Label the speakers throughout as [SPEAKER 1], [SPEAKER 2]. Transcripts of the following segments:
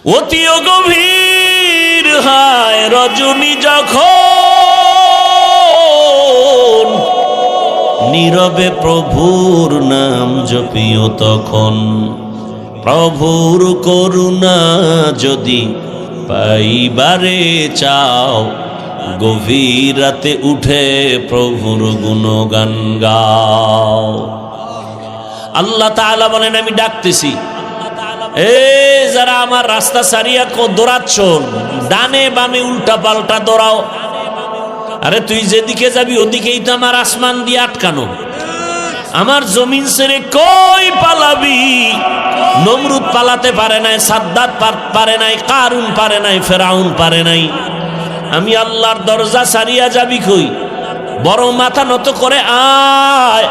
[SPEAKER 1] অতিও গভীর হয় রজনী যখন, নীরবে প্রভুর নাম জপিও তখন। প্রভুর করুণা যদি পাইবারে চাও, গভীর রাতে উঠে প্রভুর গুণগান গাও। আল্লাহ তাআলা বলেন, আমি ডাকতেছি, যারা আমার রাস্তা সারিয়া দৌড়াচ্ছ, ডানে বামে উল্টা পাল্টা দৌড়াও। আরে তুই যেদিকে যাবি ওদিকেই তো আমার আসমান দিয়ে আটকানো, আমার জমিন ছেড়ে কই পালাবি? নমরুদ পালাতে পারে নাই, সাদ্দাত পারে নাই, কারুন পারে নাই, ফেরাউন পারে নাই। আমি আল্লাহর দরজা সারিয়া যাবি কই? বরং মাথা নত করে আয়।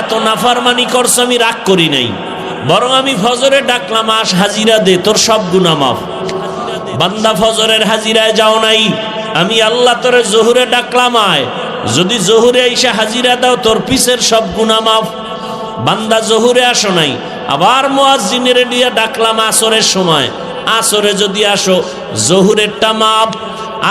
[SPEAKER 1] এত নাফরমানি করছ, আমি রাগ করি নাই, বরং আমি ফজরে ডাকলাম, আস হাজিরা দে, তোর সব গুনাহ মাফ। বান্দা ফজরের হাজিরায় যাও নাই, আমি আল্লাহ তোরে জোহরে ডাকলাম, আয়। যদি জোহরে এসে হাজিরা দাও, তোর পিছের সব গুনাহ মাফ। বান্দা জোহরে আসো নাই, আবার মুয়াজ্জিনের দিয়ে ডাকলাম আসরের সময়, আসরে যদি আসো, জোহরেরটা মাফ।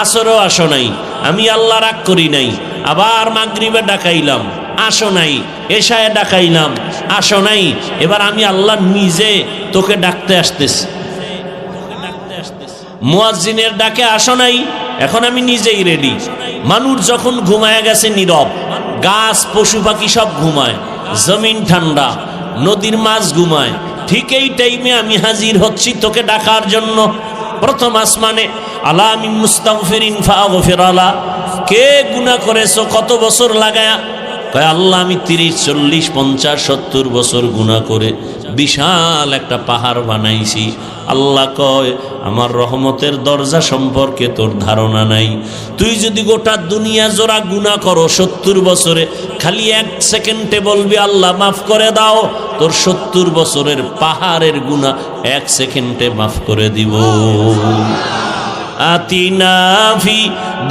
[SPEAKER 1] আসরেও আসো নাই, আমি আল্লাহ রাগ করি নাই। আবার মাগরিবে ডাকাইলাম, আসো নাই। এশায় ডাকাইলাম, আসো নাই। এবার আমি আল্লাহ নিজে তোকে ডাকতে আসতেছি। মুয়াজ্জিনের ডাকে আসো নাই, এখন আমি নিজেই রেডি। মানুষ যখন ঘুমায় গেছে নীরব, গাছ পশু পাখি সব ঘুমায়, জমিন ঠান্ডা, নদীর মাছ ঘুমায়, ঠিক এই টাইমে আমি হাজির হচ্ছি তোকে ডাকার জন্য। প্রথম আসমানে, আলা মিন মুস্তাগফিরিন ফাগফির আলা, কে গুনাহ করেছো কত বছর লাগায়া? কয় আল্লাহ আমি 30, 40, 50, 70 বছর গুনাহ করে বিশাল একটা পাহাড় বানাইছি। আল্লাহ কয় আমার রহমতের দরজা সম্পর্কে তোর ধারণা নাই। তুই যদি গোটা দুনিয়া জোড়া গুনাহ করো 70 বছরে, খালি 1 সেকেন্ডে বলবি আল্লাহ মাফ করে দাও, তোর 70 বছরের পাহাড়ের গুনাহ 1 সেকেন্ডে মাফ করে দিব। আতিনা ফি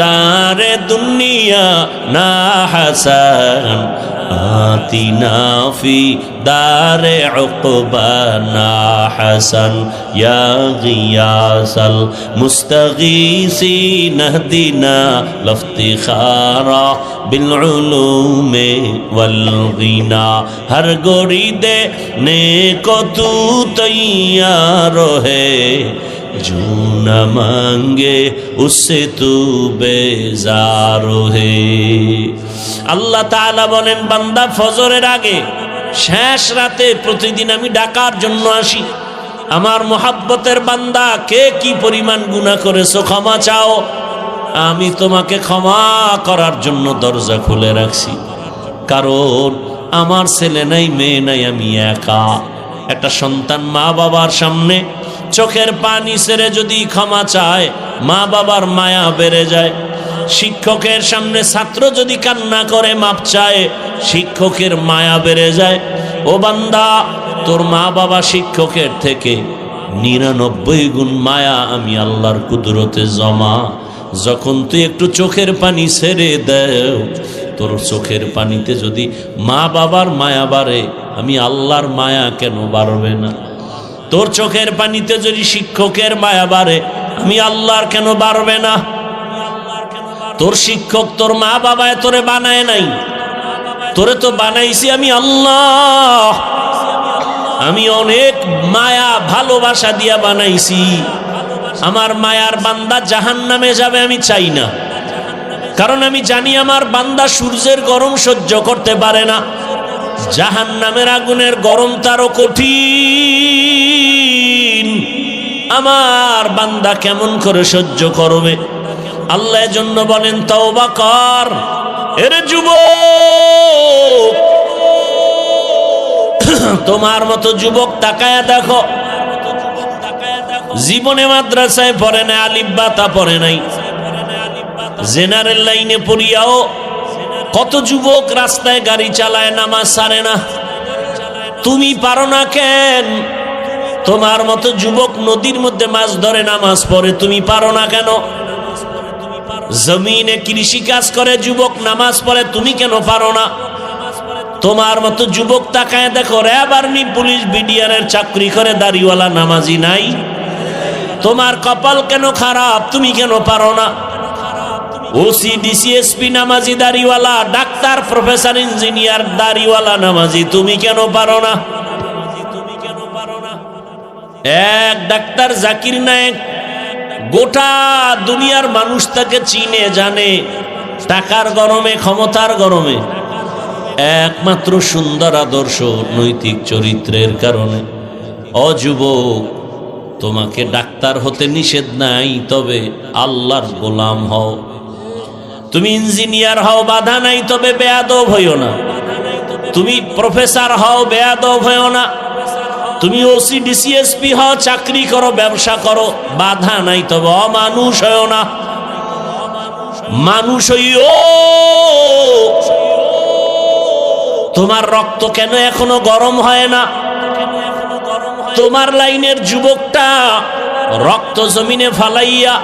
[SPEAKER 1] দারে দুনিয়া না হাসান, আতিনা ফি দারে উকবা না হাসান, ইয়া গিয়াসাল মুস্তাগীসিন ইহদিনা লফতিখারা বিল উলুমে ওয়াল গিনা। হর গড়ি দে নেকো তু তৈয়ার হে, जो न मांगे उससे तू बेजार है। আল্লাহ তাআলা বলেন, বান্দা ফজরের আগে শেষ রাতে প্রতিদিন আমি ডাকার জন্য আসি। আমার মোহাব্বতের বান্দা, কে কি পরিমাণ গুনাহ করেছো ক্ষমা চাও, আমি তোমাকে ক্ষমা করার জন্য দরজা খুলে রাখছি। কারণ আমার ছেলে নাই, মেয়ে নাই, আমি একা। একটা সন্তান মা বাবার সামনে চোখের পানি ছেড়ে যদি ক্ষমা চায়, মা বাবার মায়া বেড়ে যায়। শিক্ষকের সামনে ছাত্র যদি কান্না করে মাপ চায়, শিক্ষকের মায়া বেড়ে যায়। ও বান্দা, তোর মা বাবা শিক্ষকের থেকে 99 গুণ মায়া আমি আল্লাহর কুদরতে জমা। যখন তুই একটু চোখের পানি ছেড়ে দেও, তোর চোখের পানিতে যদি মা বাবার মায়া বাড়ে, আমি আল্লাহর মায়া কেন বাড়বে না? তোর চোখের পানিতে যদি শিক্ষকের মায়া বাড়ে, আমি আল্লাহর কেন বাড়বে না? তোর শিক্ষক তোর মা বাবায় তোরে বানায় নাই, তোরে তো বানাইছি আমি আল্লাহ। আমি অনেক মায়া ভালোবাসা দিয়া বানাইছি। আমার মায়ার বান্দা জাহান্নামে যাবে আমি চাই না, কারণ আমি জানি আমার বান্দা সূর্যের গরম সহ্য করতে পারে না, জাহান্নামের আগুনের গরম তারও কঠিন। আমার বান্দা কেমন করে সহ্য করবে? আল্লাহ এজন্য বলেন, তওবা কর। এরে যুবক, তোমার মতো যুবক তাকায়া দেখো, জীবনে মাদ্রাসায় পড়ে নাই, আলিফ বা তা পড়ে নাই, জেনারেল লাইনে পড়িয়াও কত যুবক রাস্তায় গাড়ি চালায়, নামাজ ছাড়ে না। তুমি পারো না কেন? তোমার মতো যুবক নদীর মধ্যে মাছ ধরে নামাজ পড়ে, তুমি পারো না কেন? জমিনে কৃষি কাজ করে যুবক নামাজ পড়ে, তুমি কেন পারো না? তোমার মতো যুবক তাকায় দেখো, র্যাব, আর্মি, পুলিশ, বিডিআর এর চাকরি করে দাড়িওয়ালা নামাজি নাই? তোমার কপাল কেন খারাপ, তুমি কেন পারো না? ওসি ডিসি এসপি নামাজি দাড়িওয়ালা, ডাক্তার প্রফেসর ইঞ্জিনিয়ার দাড়িওয়ালা নামাজি, তুমি কেন পারো না? এক ডাক্তার জাকির নায়েক, গোটা দুনিয়ার মানুষ তাকে চিনে জানে, টাকার গরমে, ক্ষমতার গরমে, একমাত্র সুন্দর আদর্শ নৈতিক চরিত্রের কারণে। অযুবক, তোমাকে ডাক্তার হতে নিষেধ নাই, তবে আল্লাহর গোলাম হও। তুমি ইঞ্জিনিয়ার হও, বাধা নাই, তবে বেয়াদব হইও না। তুমি প্রফেসর হও, বেয়াদব হইও না। তুমি ওসি ডিসি এসপি হও, চাকরি করো, ব্যবসা করো, বাধা নাই, তবে অমানুষ হইও না। মানুষ হইও। তোমার রক্ত কেন এখনো গরম হয় না? তোমার লাইনের যুবকটা রক্ত জমিনে ফালাইয়া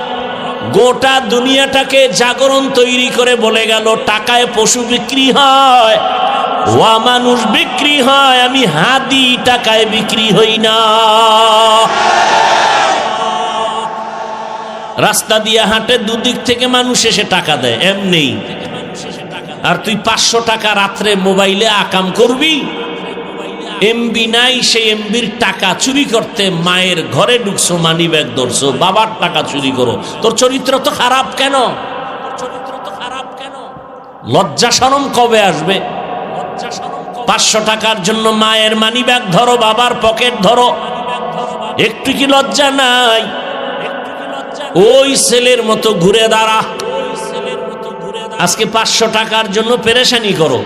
[SPEAKER 1] গোটা দুনিয়াটাকে জাগরণ তৈরি করে বলে গেল, টাকায় পশু বিক্রি হয়, ওয়া মানুষ বিক্রি হয়, আমি হাদি টাকায় বিক্রি হই না। রাস্তা দিয়ে হাঁটে, দুদিক থেকে মানুষ এসে টাকা দেয় এমনি, আর তুই 500 টাকা রাত্রে মোবাইলে আকাম করবি। এমবি নাই, সেই এমবির টাকা চুরি করতে মায়ের ঘরে ঢুকছো, মানি ব্যাগ ধরছো, বাবার টাকা চুরি করো। তোর চরিত্র তো খারাপ কেন? লজ্জা শরম কবে আসবে? 500 টাকার জন্য মায়ের মানি ব্যাগ ধরো, বাবার পকেট ধরো, একটু কি লজ্জা নাই? ওই ছেলের মতো ঘুরে দাঁড়া। আজকে 500 টাকার জন্য পেরেশানি করো।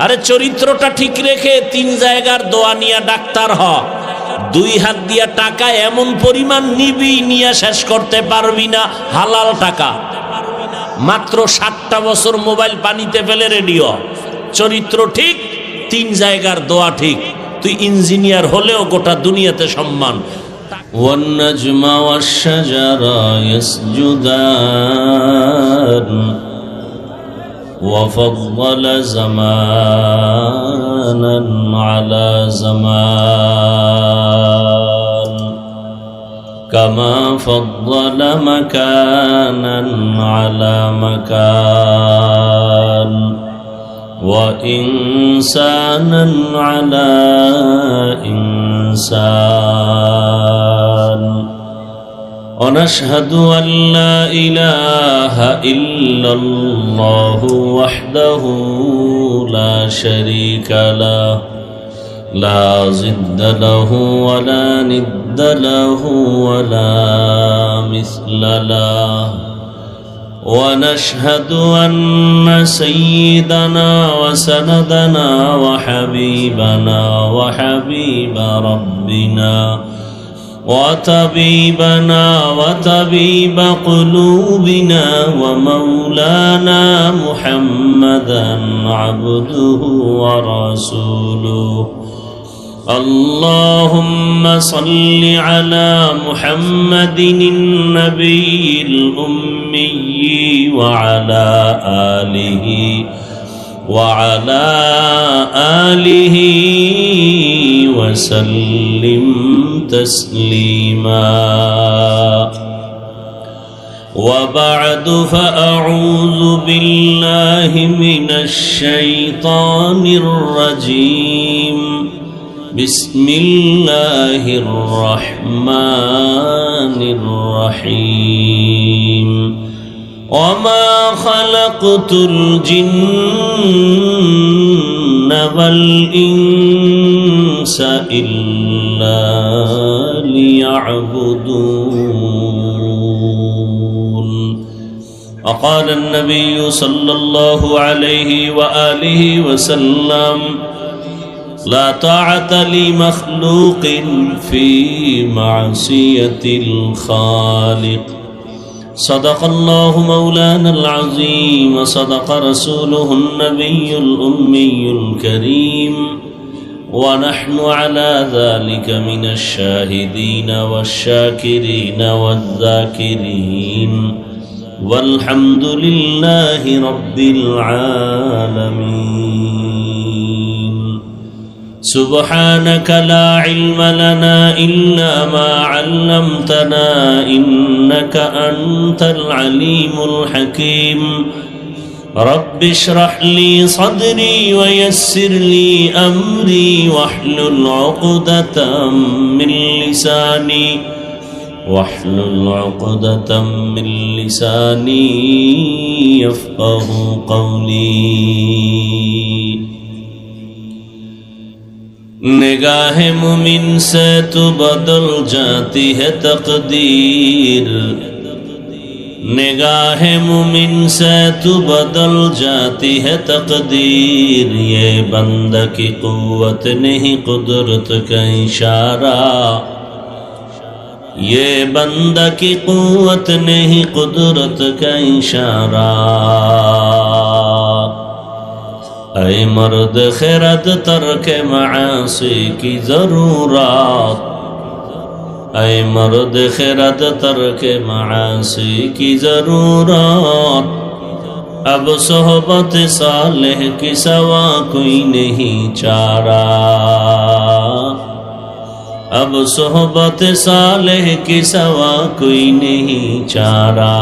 [SPEAKER 1] আরে চরিত্রটা ঠিক রেখে 3 জায়গার দোয়া নিয়ে ডাক্তার হ। 2 হাত দিয়া টাকা এমন পরিমাণ নিবি, নিয়ে শেষ করতে পারবি না। হালাল টাকা। মাত্র 60টা বছর মোবাইল পানিতে ফেলে রেডিও। চরিত্র ঠিক, 3 জায়গার দোয়া ঠিক। তুই ইঞ্জিনিয়ার হলেও গোটা দুনিয়াতে সম্মান। والنجم والشجر يسجدان وفضل زمانا على زمان كما فضل مكانا على مكان وإنسانا على إنسان ونشهد أن لا إله إلا الله وحده لا شريك له لا ضد له ولا ند له ولا مثل له ونشهد أن سيدنا وسندنا وحبيبنا وحبيب ربنا وطبيبنا وطبيب قلوبنا ومولانا محمدا عبده ورسوله اللهم صل على محمد النبي الأمي وعلى آله وسلم تسليما وبعد فأعوذ بالله من الشيطان الرجيم بسم الله الرحمن الرحيم وما خلقت الجن والإنس إلا ليعبدون وقال النبي صلى الله عليه وآله وسلم لا طاعة لمخلوق في معصية الخالق صدق الله مولانا العظيم وصدق رسوله النبي الأمي الكريم ونحن على ذلك من الشاهدين والشاكرين والذاكرين والحمد لله رب العالمين سبحانك لا علم لنا إلا ما علمتنا إنك أنت العليم الحكيم رب اشرح لي صدري ويسر لي أمري واحلل عقدة من لساني يفقه قولي निगाह मुमिन से तो बदल जाती है तकदीर निगाह मुमिन से तो बदल जाती है तकदीर ये बंदा की कुव्वत नहीं कुदरत का इशारा ये बंदा की कुव्वत नहीं कुदरत का इशारा ऐ मर्द खैरत तर्क मासी की जरूरत ऐ मर्द खैरत तर्क मासी की जरूरत अब सोहबत सालेह की सवा कोई नहीं चारा अब सोहबत सालेह की सवा कोई नहीं चारा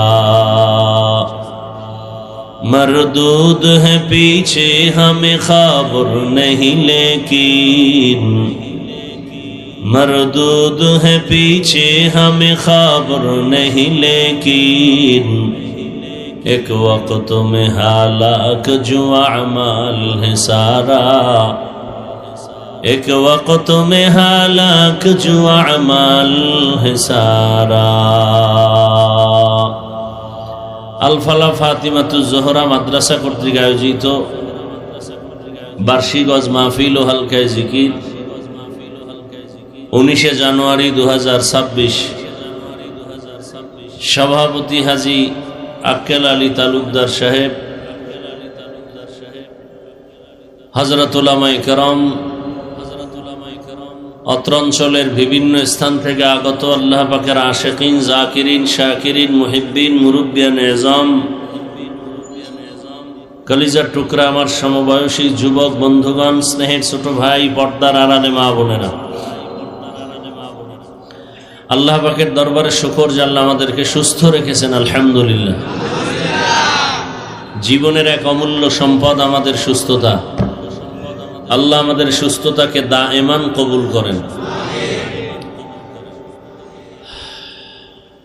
[SPEAKER 1] मरदूद है पीछे हमें खबर नहीं लेकिन मरदूद है पीछे हमें खबर नहीं लेकिन एक वक्त में हालाक जो अमाल है सारा एक वक्त में हालाक जो अमाल है सारा আলফালা ফাতিমাতুজ জোহরা মাদ্রাসা কর্তৃক আয়োজিত বার্ষিক ওয়াজ মাহফিল ও হালকায়ে জিকির 19 জানুয়ারি 2026 সভাপতি হাজী আক্কেল আলী তালুকদার সাহেব হযরত উলামায়ে কেরাম অত্র অঞ্চলের বিভিন্ন স্থান থেকে আগত আল্লাহ পাকের আশিকিন জাকিরিন শাকিরিন মুহিব্বিন মুরব্বিয়ান এজাম কলিজার টুকরা আমার সমবয়সী যুবক বন্ধুগণ স্নেহের ছোট ভাই পর্দার আড়ালে মা বোনেরা আল্লাহ পাকের দরবারে শুকর যে আল্লাহ আমাদেরকে সুস্থ রেখেছেন আলহামদুলিল্লাহ জীবনের এক অমূল্য সম্পদ আমাদের সুস্থতা আল্লাহ আমাদের সুস্থতাকে দায়েমান কবুল করেন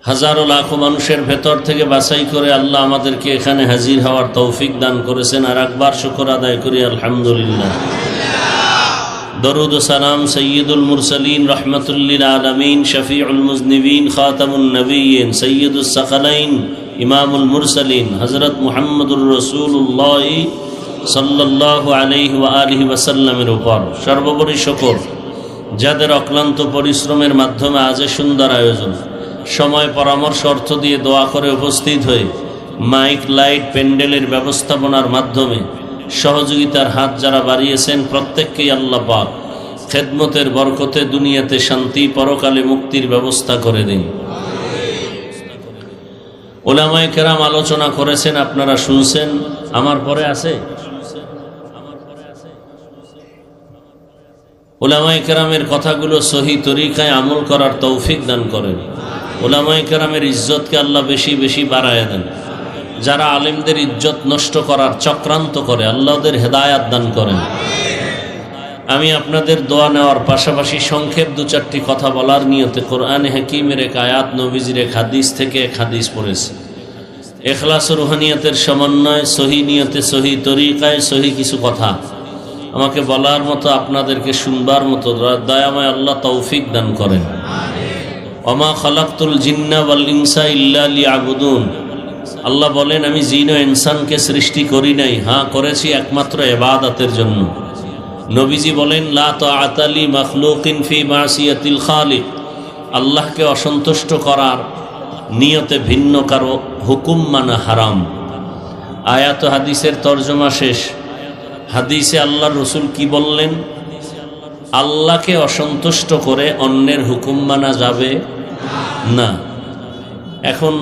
[SPEAKER 1] হাজারো লাখো মানুষের ভেতর থেকে বাছাই করে আল্লাহ আমাদেরকে এখানে হাজির হওয়ার তৌফিক দান করেছেন আর একবার শুকর আদায় করি আলহামদুলিল্লাহ দরুদ ও সালাম সৈয়দুল মুরসালিন রহমাতুল লিল আলামিন শফিউল মুজনিবিন খাতামুন নবিয়্যিন সৈয়দুস সাকালাইন ইমামুল মুরসালিন হযরত মুহাম্মদুর রাসূলুল্লাহ সাল্লাল্লাহু আলাইহি ওয়া আলিহি ওয়াসাল্লামের উপর সর্বোপরি শুকর যাদের অক্লান্ত পরিশ্রমের মাধ্যমে আজ সুন্দর আয়োজন সময় পরামর্শ অর্থ দিয়ে দোয়া করে উপস্থিত হয়ে মাইক লাইট প্যান্ডেলের ব্যবস্থাপনার মাধ্যমে সহযোগিতার হাত যারা বাড়িয়েছেন প্রত্যেককেই আল্লাহ পাক খেদমতের বরকতে দুনিয়াতে শান্তি পরকালে মুক্তির ব্যবস্থা করে দিন উলামায়ে কেরাম আলোচনা করেছেন আপনারা শুনছেন আমার পরে আছে উলামায়ে কেরামের কথাগুলো সহি তরিকায় আমল করার তৌফিক দান করেন উলামায়ে কেরামের ইজ্জতকে আল্লাহ বেশি বেশি বাড়ায় দেন যারা আলেমদের ইজ্জত নষ্ট করার চক্রান্ত করে আল্লাহ ওদের হেদায়াত দান করেন আমি আপনাদের দোয়া নেওয়ার পাশাপাশি সংক্ষেপ দু চারটি কথা বলার নিয়তে কোরআনে হাকিমের এক আয়াত নবীজির এক হাদিস থেকে এক হাদিস পড়েছি ইখলাস ও রুহানিয়াতের সমন্বয় সহি নিয়তে সহি তরিকায় সহি কিছু কথা আমাকে বলার মতো আপনাদেরকে শুনবার মতো দয়াময় আল্লাহ তৌফিক দান করেন ওমা খালাকতুল জিন্না ওয়াল ইনসা ইল্লা লিয়াবুদুন আল্লাহ বলেন আমি জিন ও ইনসানকে সৃষ্টি করি নাই হ্যাঁ করেছি একমাত্র ইবাদতের জন্য নবীজি বলেন লা তাআতা লি মাখলুকিন ফি মাসিয়াতিল খালিক আল্লাহকে অসন্তুষ্ট করার নিয়তে ভিন্ন কারো হুকুম মানা হারাম আয়াত ও হাদিসের তরজমা শেষ হাদিসে আল্লাহর রাসূল কি বললেন আল্লাহকে অসন্তুষ্ট করে অন্যের হুকুম মানা যাবে না এখন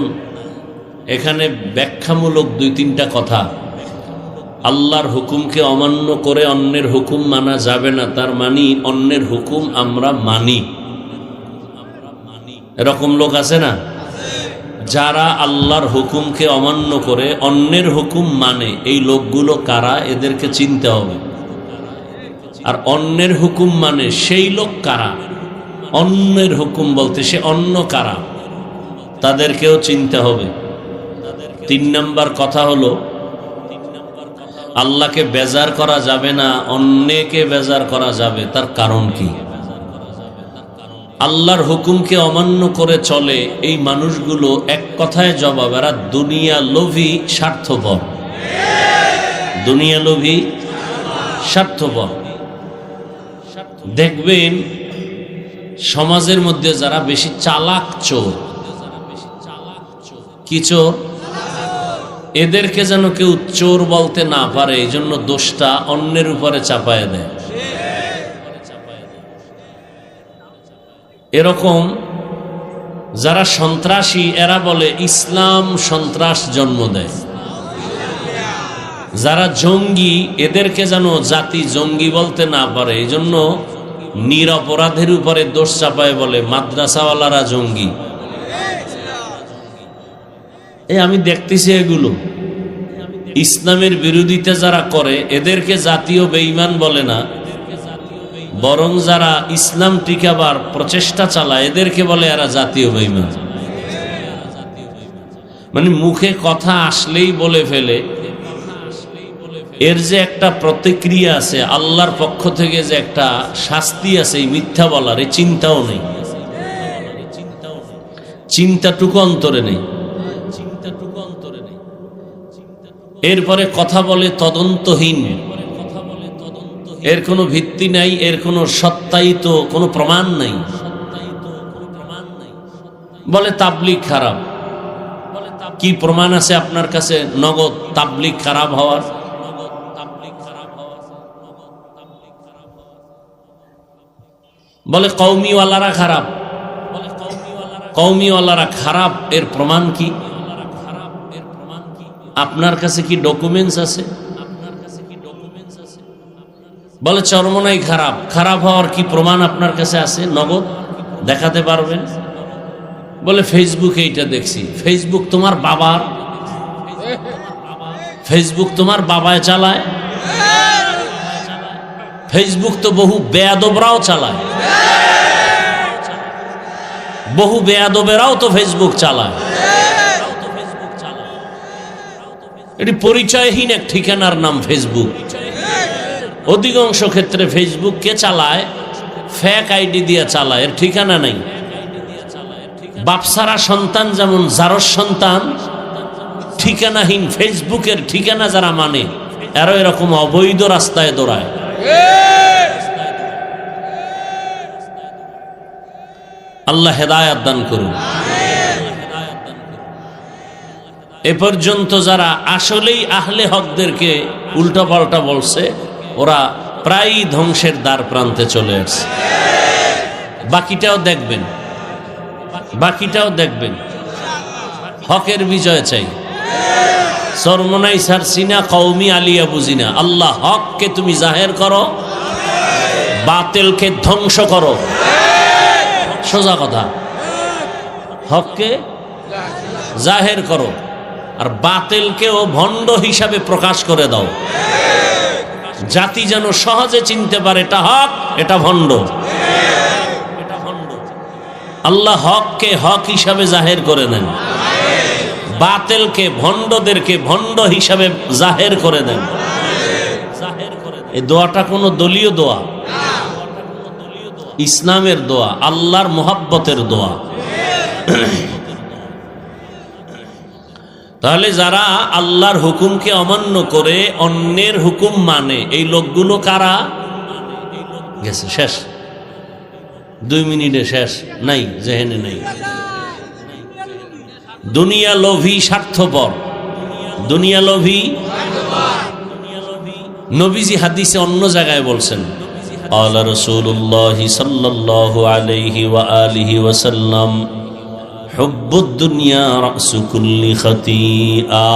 [SPEAKER 1] এখানে ব্যাখ্যামূলক দুই তিনটা কথা আল্লাহর হুকুমকে অমান্য করে অন্যের হুকুম মানা যাবে না, তার মানে অন্যের হুকুম আমরা মানি। এরকম লোক আছে না, যারা আল্লাহর হুকুমকে অমান্য করে অন্যের হুকুম মানে? এই লোকগুলো কারা, এদেরকে চিনতে হবে। আর অন্যের হুকুম মানে সেই লোক কারা? অন্যের হুকুম বলতে সে অন্য কারা, তাদেরকেও চিনতে হবে। 3 নাম্বার কথা হলো, আল্লাহকে বেজার করা যাবে না, অন্যকে বেজার করা যাবে। তার কারণ কি? আল্লাহর হুকুমকে অমান্য করে চলে এই মানুষগুলো এক কথায় জবাব, এরা দুনিয়া লোভী, স্বার্থপর। দুনিয়া লোভী, স্বার্থপর। দেখবেন সমাজের মধ্যে যারা বেশি চালাক চোর, কি চোর? এদেরকে যেন কেউ চোর বলতে না পারে, এই জন্য দোষটা অন্যের উপরে চাপায় দেয়। এরকম যারা সন্ত্রাসী, এরা বলে ইসলাম সন্ত্রাস জন্ম দেয়। যারা জঙ্গি, এদেরকে যেন জাতি জঙ্গি বলতে না পারে, এই জন্য নিরপরাধের উপরে দোষ চাপায় বলে মাদ্রাসাওয়ালারা জঙ্গি। আমি দেখতেছি এগুলো ইসলামের বিরোধিতা যারা করে এদেরকে জাতীয় বেঈমান বলে না, বরং যারা ইসলাম টিকাবার প্রচেষ্টা চালায় এদেরকে বলে এরা জাতীয় বেঈমান। মানে মুখে কথা আসলেই বলে ফেলে। এর যে একটা প্রতিক্রিয়া আছে আল্লাহর পক্ষ থেকে, যে একটা শাস্তি আছে এই মিথ্যা বলার, এই চিন্তাও নেই, চিন্তাটুকু অন্তরে নেই। এরপরে কথা বলে তদন্তহীন, এর কোনো ভিত্তি নাই, এর কোনো সত্যায়িত কোনো প্রমাণ নাই। বলে তাবলীগ খারাপ। কি প্রমাণ আছে আপনার কাছে নগদ তাবলীগ খারাপ হওয়ার? বলে কওমিওয়ালারা খারাপ। কওমিওয়ালারা খারাপ, এর প্রমাণ কি? আপনার কাছে কি ডকুমেন্টস আছে? বলে চরমনাই খারাপ। খারাপ হওয়ার কি প্রমাণ আপনার কাছে আছে? নগদ দেখাতে পারবেন? বলে ফেসবুকে এইটা দেখছি। ফেসবুক তোমার বাবার? ফেসবুক তোমার বাবায় চালায়? ফেসবুক তো বহু বেয়াদবরাও চালায়, বহু বেয়াদবেরাও তো ফেসবুক চালায়। এটি পরিচয়হীন এক ঠিকানার নাম ফেসবুক। অধিকাংশ ক্ষেত্রে ফেসবুক কে চালায়? ফেক আইডি দিয়ে চালায়, এর ঠিকানা নেই। বাপসারা সন্তান যেমন জারস সন্তান, ঠিকানাহীন ফেসবুকের ঠিকানা যারা মানে এরা এরকম অবৈধ রাস্তায় দৌড়ায়। আল্লাহ হেদায়াত দান করুন। এ পর্যন্ত যারা আসলেই আহলে হকদেরকে উল্টা পাল্টা বলছে, ওরা প্রায় ধ্বংসের দ্বার প্রান্তে চলে আসছে। বাকিটাও দেখবেন, বাকিটাও দেখবেন। হকের বিজয় চাই। চরমনাই সারসিনা, কওমি আলিয়া বুঝিনা। আল্লাহ হককে তুমি জাহের করো, বাতিলকে ধ্বংস করো। সোজা কথা, হককে জাহের করো আর বাতিলকেও ভণ্ড হিসাবে প্রকাশ করে দাও। জাতি যেন সহজে চিনতে পারে এটা হক, এটা ভণ্ড। আল্লাহ হককে হক হিসাবে জাহের করে দেন, বাতিলকে ভণ্ডদেরকে ভণ্ড হিসাবে জাহের করে দেন। এই দোয়াটা কোনো দলীয় দোয়া, ইসলামের দোয়া, আল্লাহর মোহাব্বতের দোয়া। তাহলে যারা আল্লাহর হুকুমকে অমান্য করে অন্যের হুকুম মানে, এই লোকগুলো কারা? গেছে, শেষ। 2 মিনিটে শেষ, নাই জেহেনে নাই। দুনিয়া লোভী, স্বার্থপর। দুনিয়া লোভী। নবীজি হাদিসে অন্য জায়গায় বলছেন, قال رسول الله صلى الله عليه وآله وسلم حب الدنيا رأس كل خطيئة।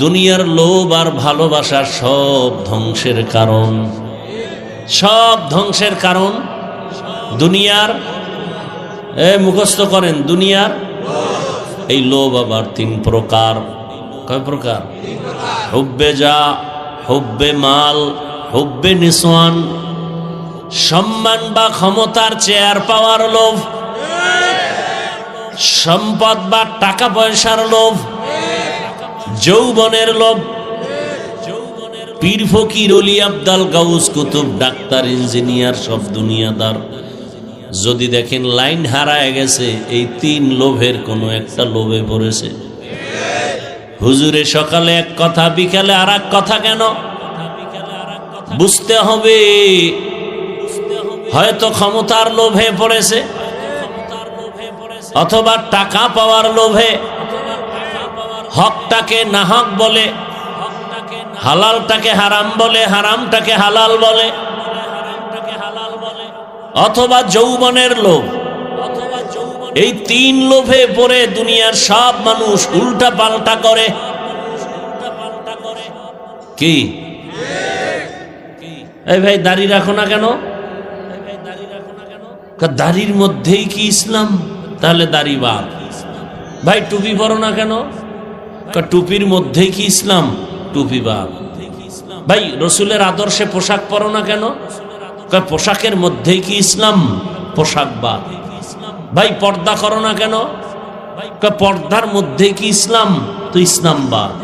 [SPEAKER 1] দুনিয়ার লোভ আর ভালোবাসা সব ধ্বংসের কারণ, সব ধ্বংসের কারণ। দুনিয়ার মুখস্থ করেন, দুনিয়ার এই লোভ আবার 3 প্রকার। কয় প্রকার? হুব্বে যা, হুব্বে মাল, হুব্বে নিসওয়ান। সম্মান বা ক্ষমতার চেয়ার পাওয়ার লোভ, সম্পদ বা টাকা পয়সার লোভ, যৌবনের লোভ। পীর ফকির অলি Abdal Gauss Qutub doctor engineer সব দুনিয়াদার। যদি দেখেন লাইন হারায় গেছে, এই 3 লোভের কোনো একটা লোভে পড়েছে। হুজুরে সকালে এক কথা, বিকালে আর এক কথা কেন? বুঝতে হবে হয়তো ক্ষমতার লোভে পড়েছে, অথবা টাকা পাওয়ার লোভে হকটাকে নাহক বলে, হালালটাকে হারাম বলে, হারামটাকে হালাল বলে, অথবা যৌবনের লোভ। এই 3 লোভে পড়ে দুনিয়ার সব মানুষ উল্টা পাল্টা করে। কি এই ভাই দাড়ি রাখো না কেন? দাড়ির মধ্যেই কি ইসলাম? তাহলে দাড়ি বাদ। ভাই টুপি পরো না কেন? টুপির মধ্যেই কি ইসলাম? টুপি বাদ। ভাই রসুলের আদর্শে পোশাক পরো না কেন? পোশাকের মধ্যেই কি ইসলাম? পোশাক বাদ। ভাই পর্দা করো না কেন? পর্দার মধ্যে কি ইসলাম? তো ইসলাম বাদ।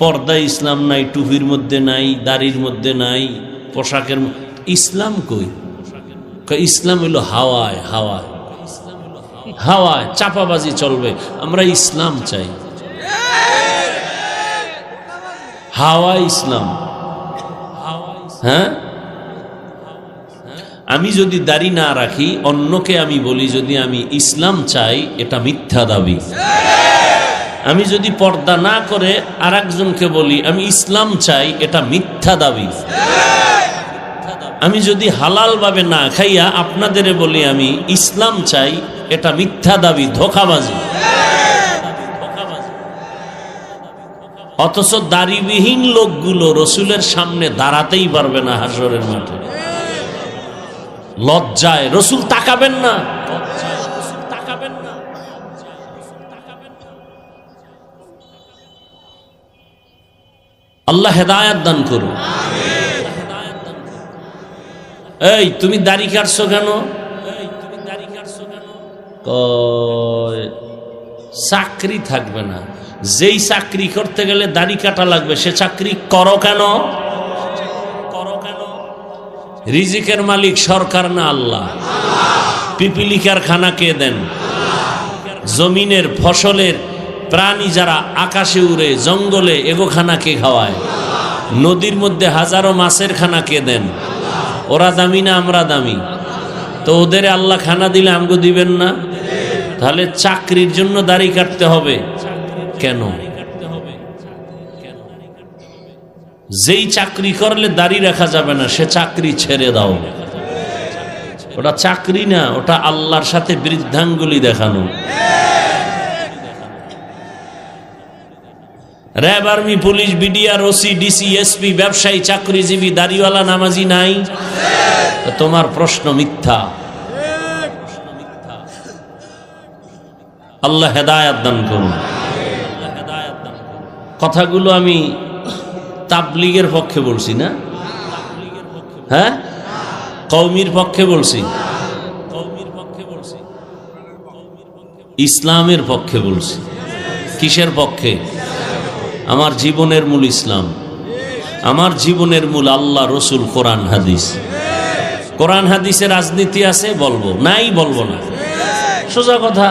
[SPEAKER 1] পর্দা ইসলাম নাই, টুপির মধ্যে নাই, দাড়ির মধ্যে নাই, পোশাকের ইসলাম কই? ইসলাম হইল হাওয়ায়, হাওয়ায়, হাওয়ায় চাপাবাজি চলবে। আমরা ইসলাম চাই, হাওয়া ইসলাম। হ্যাঁ, আমি যদি দাড়ি না রাখি, অন্যকে আমি বলি যদি আমি ইসলাম চাই, এটা মিথ্যা দাবি। আমি যদি পর্দা না করে আরেকজনকে বলি আমি ইসলাম চাই, এটা মিথ্যা দাবি। আমি যদি হালাল ভাবে না খাইয়া আপনাদের বলি আমি ইসলাম চাই, এটা মিথ্যা দাবি, ধোঁকাবাজি। অথচ দাড়িবিহীন লোকগুলো রসুলের সামনে দাঁড়াতেই পারবে না হাসরের মাঠে। লজ্জায় রসুল তাকাবেন না। আল্লাহ হেদায়েত দান করুন। এই তুমি দাড়ি কাটছো কেন? চাকরি থাকবে না। যেই চাকরি করতে গেলে দাড়ি কাটা লাগবে, সে চাকরি করো কেন? রিজিকের মালিক সরকার না আল্লাহ? পিপিলিকার খানা কে দেন? জমিনের ফসলের প্রাণী যারা আকাশে উড়ে, জঙ্গলে, এগো খানা কে খাওয়ায়? নদীর মধ্যে হাজারো মাছের খানা কে দেন? ওরা দামি না আমরা দামি? তো ওদের আল্লাহ খানা দিলে আমগো দিবেন না? তাহলে চাকরির জন্য দাড়ি কাটতে হবে কেন? যেই চাকরি করলে দাড়ি রাখা যাবে না, সে চাকরি ছেড়ে দাও। ওটা চাকরি না, ওটা আল্লাহর সাথে বৃদ্ধাঙ্গুলি দেখানো। RAB, army, police, BDR, OC, DC, SP, ব্যবসায়ী, চাকরিজীবী, দাড়িওয়ালা, নামাজি নাই? তোমার প্রশ্ন মিথ্যা। আল্লাহ হেদায়েত দান করুন। কথাগুলো আমি তাবলীগের পক্ষে বলছি না, হ্যাঁ, কওমির পক্ষে বলছি, ইসলামের পক্ষে বলছি। কিসের পক্ষে? আমার জীবনের মূল ইসলাম, আমার জীবনের মূল আল্লাহ, রসুল, কোরআন, হাদিস। কোরআন হাদিসে রাজনীতি আছে বলবো, নাই বলবো না, সোজা কথা।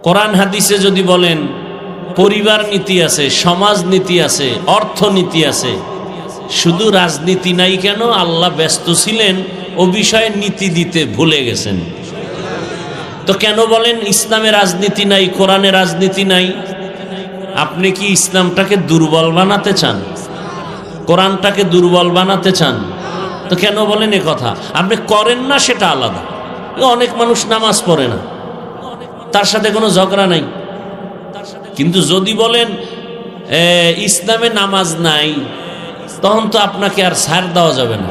[SPEAKER 1] কোরআন হাদিসে যদি বলেন পরিবার নীতি আছে, সমাজ নীতি আছে, অর্থনীতি আছে, শুধু রাজনীতি নাই কেন? আল্লাহ ব্যস্ত ছিলেন ও বিষয়ে নীতি দিতে ভুলে গেছেন। তো কেন বলেন ইসলামে রাজনীতি নাই, কোরআনে রাজনীতি নাই? আপনি কি ইসলামটাকে দুর্বল বানাতে চান? কোরআনটাকে দুর্বল বানাতে চান? তো কেন বলেন এ কথা? আপনি করেন না সেটা আলাদা। অনেক মানুষ নামাজ পড়ে না, তার সাথে কোনো ঝগড়া নাই, কিন্তু যদি বলেন ইসলামে নামাজ নাই, তখন তো আপনাকে আর ছাড় দেওয়া যাবে না।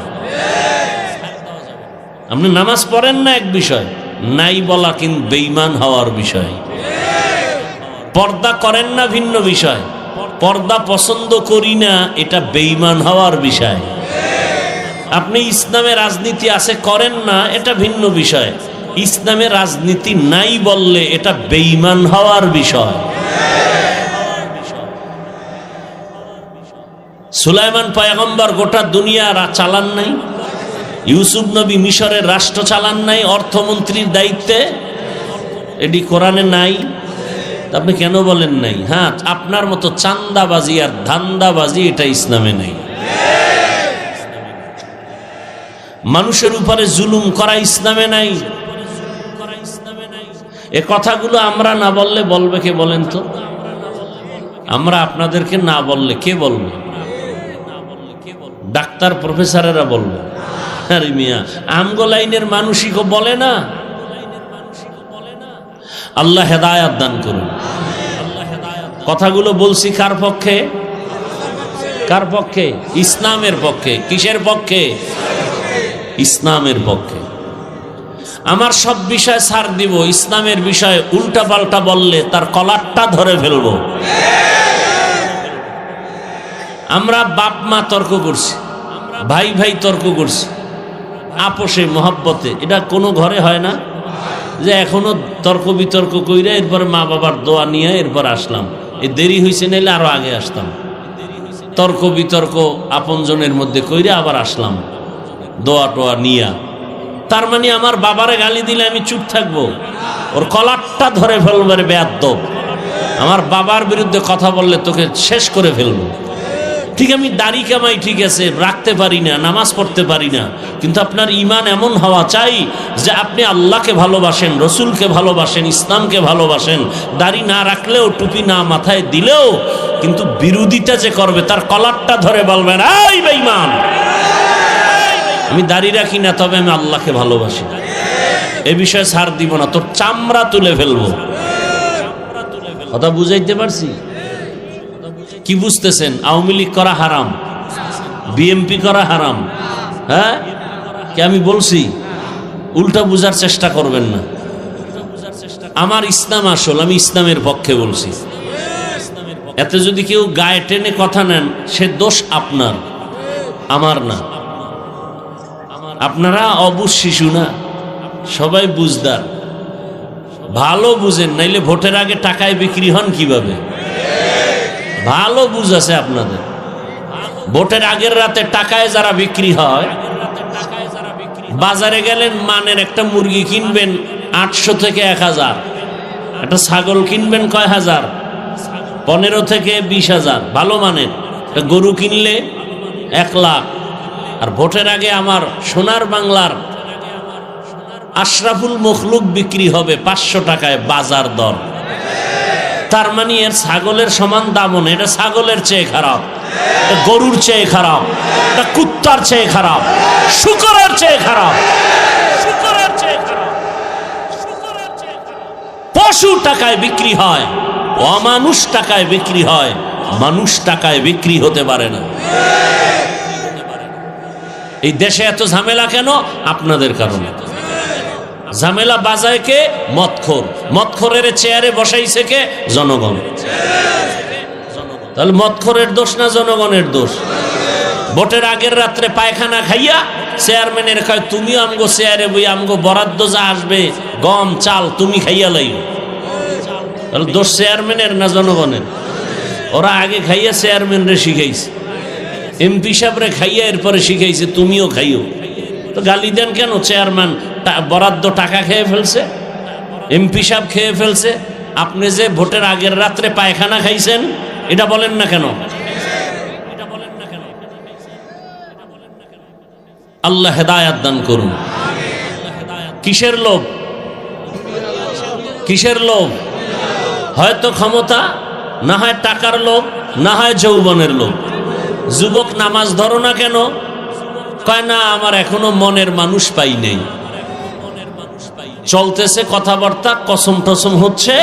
[SPEAKER 1] আপনি নামাজ পড়েন না এক বিষয়, নাই বলা কিন্তু বেঈমান হওয়ার বিষয়। পর্দা করেন না ভিন্ন বিষয়, পর্দা পছন্দ করি না এটা বেঈমান হওয়ার বিষয়। আপনি ইসলামে রাজনীতি আছে করেন না এটা ভিন্ন বিষয়, ইসলামে রাজনীতি নাই বললে এটা বেঈমান হওয়ার বিষয়। সুলাইমান পয়গম্বর গোটা দুনিয়া চালান নাই, ইউসুফ নবী মিশরের রাষ্ট্র চালান নাই অর্থমন্ত্রীর দায়িত্বে, এটি কোরআনে নাই। আপনি কেন বলেন নাই? হ্যাঁ, আপনার মতো চান্দাবাজি আর ধান্দাবাজি এটা ইসলামে নেই। মানুষের উপরে জুলুম করা ইসলামে নাই। এ কথাগুলো আমরা না বললে বলবে কে বলেন তো? আমরা আপনাদেরকে না বললে কে বলবে? ডাক্তার প্রফেসরেরা বলবে। আরে মিয়া, আমগো লাইনের মানুষই বলে না। আল্লাহ হেদায়াত দান করুন। কথাগুলো বলছি কার পক্ষে? কার পক্ষে? ইসলামের পক্ষে। কিসের পক্ষে? ইসলামের পক্ষে। আমার সব বিষয় ছাড় দিব, ইসলামের বিষয়ে উল্টা পাল্টা বললে তার কলারটা ধরে ফেলবো। আমরা বাপ মা তর্ক করছি, ভাই ভাই তর্ক করছি, আপোষে মহব্বতে, এটা কোনো ঘরে হয় না যে এখনো তর্ক বিতর্ক কইরা এরপরে মা বাবার দোয়া নিয়ে এরপর আসলাম। এই দেরি হয়েছে, নাইলে আরো আগে আসতাম। তর্ক বিতর্ক আপনজনের মধ্যে কইরা আবার আসলাম দোয়া টোয়া নিয়া। তার মানে আমার বাবারে গালি দিলে আমি চুপ থাকবো? ওর কলারটা ধরে ফেলবো। বেয়াদ্দব, আমার বাবার বিরুদ্ধে কথা বললে তোকে শেষ করে ফেলবো। ঠিক, আমি দাড়ি কামাই ঠিক আছে, রাখতে পারি না, নামাজ পড়তে পারি না, কিন্তু আপনার ঈমান এমন হওয়া চাই যে আপনি আল্লাহকে ভালোবাসেন, রসুলকে ভালোবাসেন, ইসলামকে ভালোবাসেন। দাড়ি না রাখলেও, টুপি না মাথায় দিলেও, কিন্তু বিরোধিতা যে করবে তার কলারটা ধরে বলবেন, এই বেঈমান, আমি দাড়ি রাখি না, তবে আমি আল্লাহকে ভালোবাসি, এ বিষয়ে ছাড় দিব না, তোর চামড়া তুলে ফেলবো। কথা বুঝাইতে পারছি? কি বুঝতেছেন? আওয়ামী লীগ করা হারাম, বিএমপি করা হারাম। হ্যাঁ, কি আমি বলছি? উল্টা বুঝার চেষ্টা করবেন না। আমার ইসলাম আসল, আমি ইসলামের পক্ষে বলছি। এতে যদি কেউ গায়ে টেনে কথা নেন, সে দোষ আপনার, আমার না। আপনারা অবুঝ শিশু না, সবাই বুঝদার, ভালো বুঝেন, নাইলে ভোটের আগে টাকায় বিক্রি হন কিভাবে? ভালো বুঝ আছে আপনাদের। ভোটের আগের রাতে টাকায় যারা বিক্রি হয়, বাজারে গেলেন মানের একটা মুরগি কিনবেন 800 থেকে 1000, একটা ছাগল কিনবেন কয় হাজার, 15 থেকে 20,000 ভালো মানের। গরু কিনলে 1 লাখ। আর ভোটের আগে আমার সোনার বাংলার আশরাফুল মখলুক বিক্রি হবে 500 টাকায় বাজার দর। তার মানে এর ছাগলের সমান দামও না, এটা ছাগলের চেয়ে খারাপ, এটা গরুর চেয়ে খারাপ, এটা কুত্তার চেয়ে খারাপ, শূকরের চেয়ে খারাপ, পশু টাকায় বিক্রি হয়, অমানুষ টাকায় বিক্রি হয়, মানুষ টাকায় বিক্রি হতে পারে না। এই দেশে এত ঝামেলা কেন? আপনাদের কারণে। ঝামেলা বাজায় কে? মদখোর। মদখোরের চেয়ারে বসাইছে কে? জনগণ। তাহলে মদখোরের দোষ না জনগণের দোষ? ভোটের আগের রাত্রে পায়খানা খাইয়া চেয়ারম্যানের কয়, তুমিও আমগো চেয়ারে বই, আমগো বরাদ্দ যা আসবে গম চাল তুমি খাইয়া লাইও। তাহলে দোষ চেয়ারম্যানের না জনগণের? ওরা আগে খাইয়া চেয়ারম্যানরে শিখাইছে, এমপি সাহেবরে খাইয়া এরপরে শিখাইছে তুমিও খাইও। তো গালি দেন কেন? চেয়ারম্যান বরাদ্দ টাকা খেয়ে ফেলছে, এমপি সাহেব খেয়ে ফেলছে, আপনি যে ভোটের আগের রাত্রে পায়খানা খাইছেন এটা বলেন না কেন? আল্লাহ হেদায়াত দান করুন। কিসের লোভ? কিসের লোভ? হয়তো ক্ষমতা, না হয় টাকার লোভ, না হয় যৌবনের লোভ। যুবক নামাজ ধরো না কেন? কয় না, আমার এখনো মনের মানুষ পাই নেই। চলতেছে কথাবার্তা, কসম টসম হচ্ছে,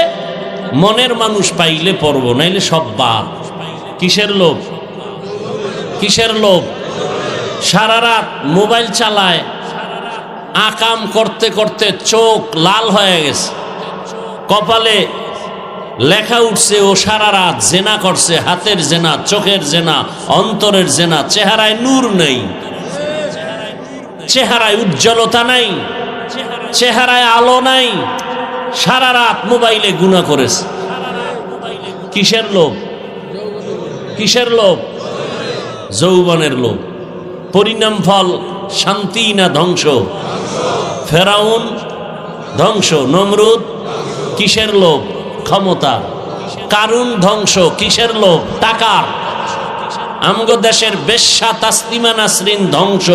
[SPEAKER 1] মনের মানুষ পাইলে পড়ব, নাইলে সব বাদ। কিসের লোভ? কিসের লোভ? সারা রাত মোবাইল চালায়, আকাম করতে করতে চোখ লাল হয়ে গেছে, কপালে লেখা উঠছে ও সারা রাত জেনা করছে, হাতের জেনা, চোখের জেনা, অন্তরের জেনা। চেহারায় নূর নেই, চেহারায় উজ্জ্বলতা নাই, চেহারায় আলো নাই, সারা রাত মোবাইলে গুনাহ করেছে। কিসের লোভ? কিসের লোভ? যৌবনের লোভ। পরিণাম ফল শান্তি না ধ্বংস? ফেরাউন ধ্বংস, নমরুদ কিসের লোভ? ক্ষমতা। কারুন ধ্বংস, কিসের লোভ? টাকার। আমগো দেশের বেশ্যা তাসলিমা নাসরিন ধ্বংস,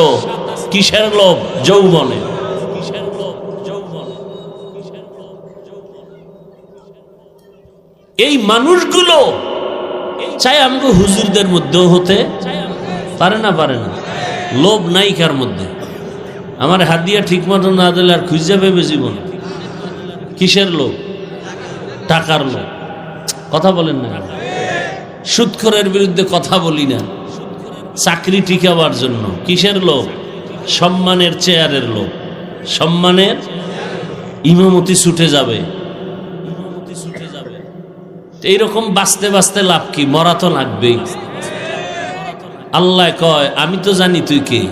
[SPEAKER 1] কিসের লোভ? যৌবনে। এই মানুষগুলো চাই আমগো হুজুরদের মধ্যেও হতে পারে না, পারে না। লোভ নাই কার মধ্যে? আমার হাদিয়া ঠিক মতো না দিলে আর খুঁজে ভেবে জীবন। কিসের লোভ? টাকার লোভ। কথা বলেন না। সুদখোরের বিরুদ্ধে কথা বলি না, চাকরি টিকাবার জন্য। কিসের লোভ? সম্মানের চেয়ারের লোভ। সম্মানের ইমামতি ছুটে যাবে, এইরকম বাঁচতে বাঁচতে লাভ কি? মরা তো লাগবেই। আল্লাহ কয় আমি তো জানি তুই কে।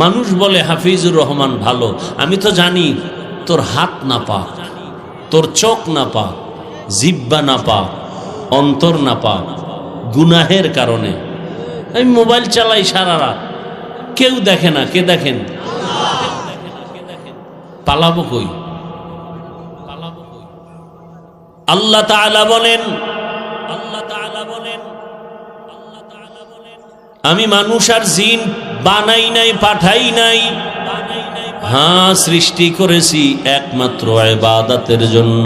[SPEAKER 1] মানুষ বলে হাফিজুর রহমান ভালো, আমি তো জানি তোর হাত না পাক, তোর চোখ না পাক, জিহ্বা না পাক, অন্তর না পাক, গুনাহের কারণে। আমি মোবাইল চালাই সারা রাত, কেউ দেখে না। কে দেখেন? পালাবো কই? আল্লাহ তাআলা বলেন, আমি মানুষ আর জিন বানাই নাই, পাঠাই নাই। হ্যাঁ, সৃষ্টি করেছি একমাত্র ইবাদতের জন্য।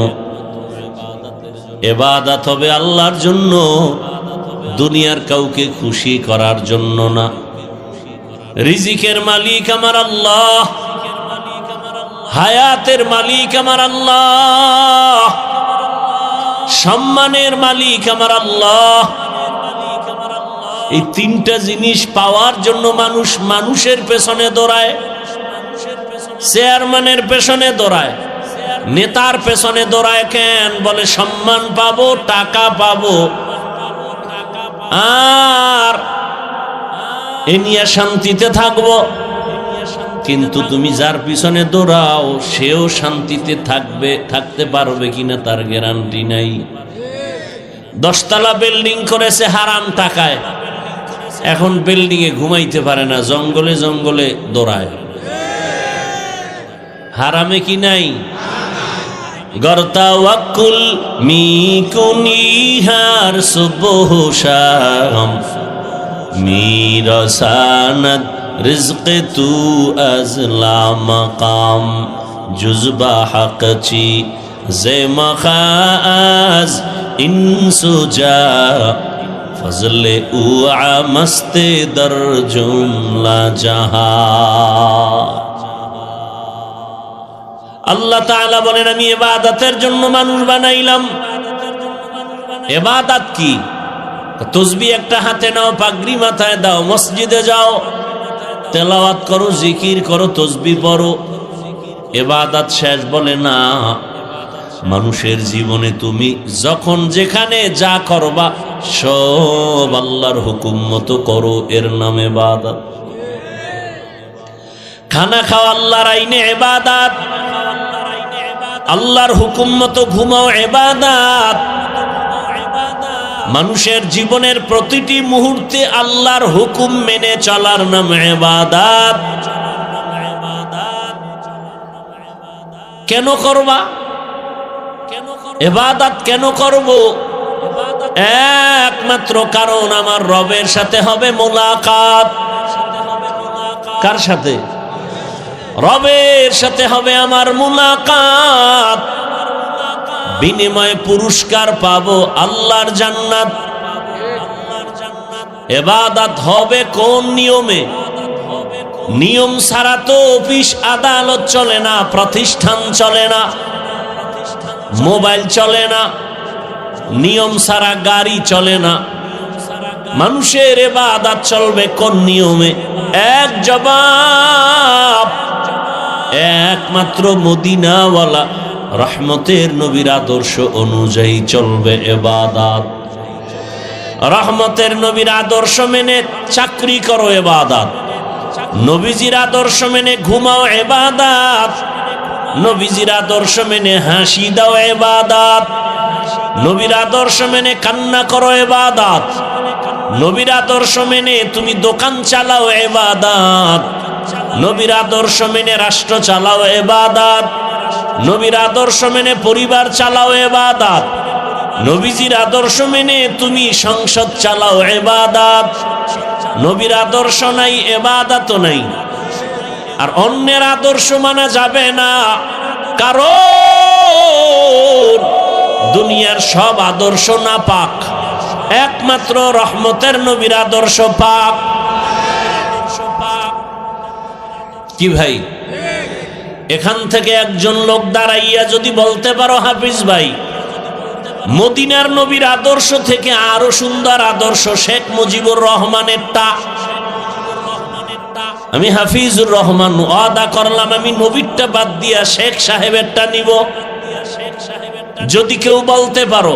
[SPEAKER 1] ইবাদত হবে আল্লাহর জন্য, দুনিয়ার কাউকে খুশি করার জন্য না। রিজিকের মালিক আমার আল্লাহ, হায়াতের মালিক আমার আল্লাহ, সম্মানের মালিক আমার আল্লাহ। এই তিনটা জিনিস পাওয়ার জন্য মানুষ মানুষের পেছনে দৌড়ায়, চেয়ারম্যানের পেছনে দৌড়ায়, নেতার পেছনে দৌড়ায়। কেন? বলে সম্মান পাবো, টাকা পাবো, আর এ নিয়ে শান্তিতে থাকবো। কিন্তু তুমি যার পিছনে দৌড়াও সেও শান্তিতে থাকতে পারবে কিনা তার গ্যারান্টি নাই। 10 তলা বিল্ডিং করেছে হারাম টাকায়, এখন বিল্ডিং এ ঘুমাইতে পারে না, জঙ্গলে জঙ্গলে দৌড়ায়। হারামে কি নাই? গরতাওয়াক্কুল মিকুনিহার সুবহ শাম মিরসানাত রিজক তু আজলা মাকাম জুজবা হকচি জে মখাজ ইনসুজা ফজলে উ আমস্তে দর জুমলা জাহা। আল্লাহ তাআলা বলেন আমি ইবাদতের জন্য মানুষ বানাইলাম। ইবাদত কি? তসবিহ একটা হাতে নাও, পাগড়ি মাথায় দাও, মসজিদে যাও, তেলাওয়াত করো, জিকির করো, তসবিহ পড়ো। ইবাদত শেষ? বলে না। মানুষের জীবনে তুমি যখন যেখানে যা করবা সব আল্লাহর হুকুম মতো করো, এর নাম ইবাদত। খানা খাও আল্লাহর আইনে ইবাদত, আল্লাহর হুকুম মতো ঘুমাও ইবাদত। মানুষের জীবনের প্রতিটি মুহূর্তে আল্লাহর হুকুম মেনে চলার নাম ইবাদত। কেন করবা? ইবাদত কেন করব? একমাত্র কারণ আমার রবের সাথে হবে মোলাকাত। কার সাথে? রবের সাথে হবে আমার মুলাকাত। বিনিময়ে পুরস্কার পাবো আল্লাহর জান্নাত। ইবাদত হবে কোন নিয়মে? নিয়ম ছাড়া তো অফিস আদালত চলে না, প্রতিষ্ঠান চলে না, মোবাইল চলে না, নিয়ম ছাড়া গাড়ি চলে না, মানুষের ইবাদত চলবে কোন নিয়মে? এক জবাব, একমাত্র মদিনাওয়ালা রহমতের নবীর আদর্শ অনুযায়ী চলবে ইবাদত। রহমতের নবীর আদর্শ মেনে চাকরি করো ইবাদত, নবীজির আদর্শ মেনে ঘুমাও ইবাদত, নবীজির আদর্শ মেনে হাসি দাও ইবাদত, নবীর আদর্শ মেনে কান্না করো ইবাদত, নবীর আদর্শ মেনে তুমি দোকান চালাও ইবাদত, নবীর আদর্শ মেনে রাষ্ট্র চালাও ইবাদত, নবীর আদর্শ মেনে পরিবার চালাও ইবাদত, নবীজির আদর্শ মেনে তুমি সংসদ চালাও ইবাদত। নবীর আদর্শ নাই, ইবাদত নাই। আর অন্যের আদর্শ মানা যাবে না, কারণ দুনিয়ার সব আদর্শ না পাক, একমাত্র রহমতের নবীর আদর্শ পাক। কি ভাই, এখান থেকে একজন লোক দাঁড়াইয়া যদি বলতে পারো হাফিজ ভাই, মদিনার নবীর আদর্শ থেকে আরো সুন্দর আদর্শ শেখ মুজিবুর রহমানেরটা, আমি হাফিজুর রহমান ওয়াদা করলাম আমি নবীরটা বাদ দিয়া শেখ সাহেবেরটা নিব। যদি কেউ বলতে পারো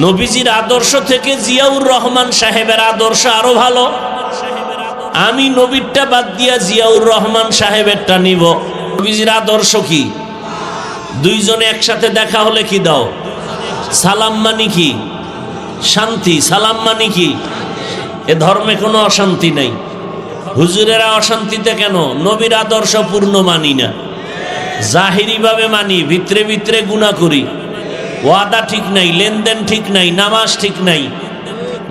[SPEAKER 1] নবীজির আদর্শ থেকে জিয়াউর রহমান সাহেবের আদর্শ আরো ভালো, আমি নবীরটা বাদ দিয়া জিয়াউর রহমান সাহেবেরটা নিব। নবীজির আদর্শ কি? দুইজনে একসাথে দেখা হলে কি দাও? সালাম মানে কি? শান্তি। সালাম মানে কি? এ ধর্মে কোনো অশান্তি নাই। হুজুরেরা অশান্তিতে কেন? নবীর আদর্শ পূর্ণ মানি না, জাহিরি ভাবে মানি, ভিতরে ভিতরে গুনাহ করি, ওয়াদা ঠিক নাই, লেনদেন ঠিক নাই, নামাজ ঠিক নাই।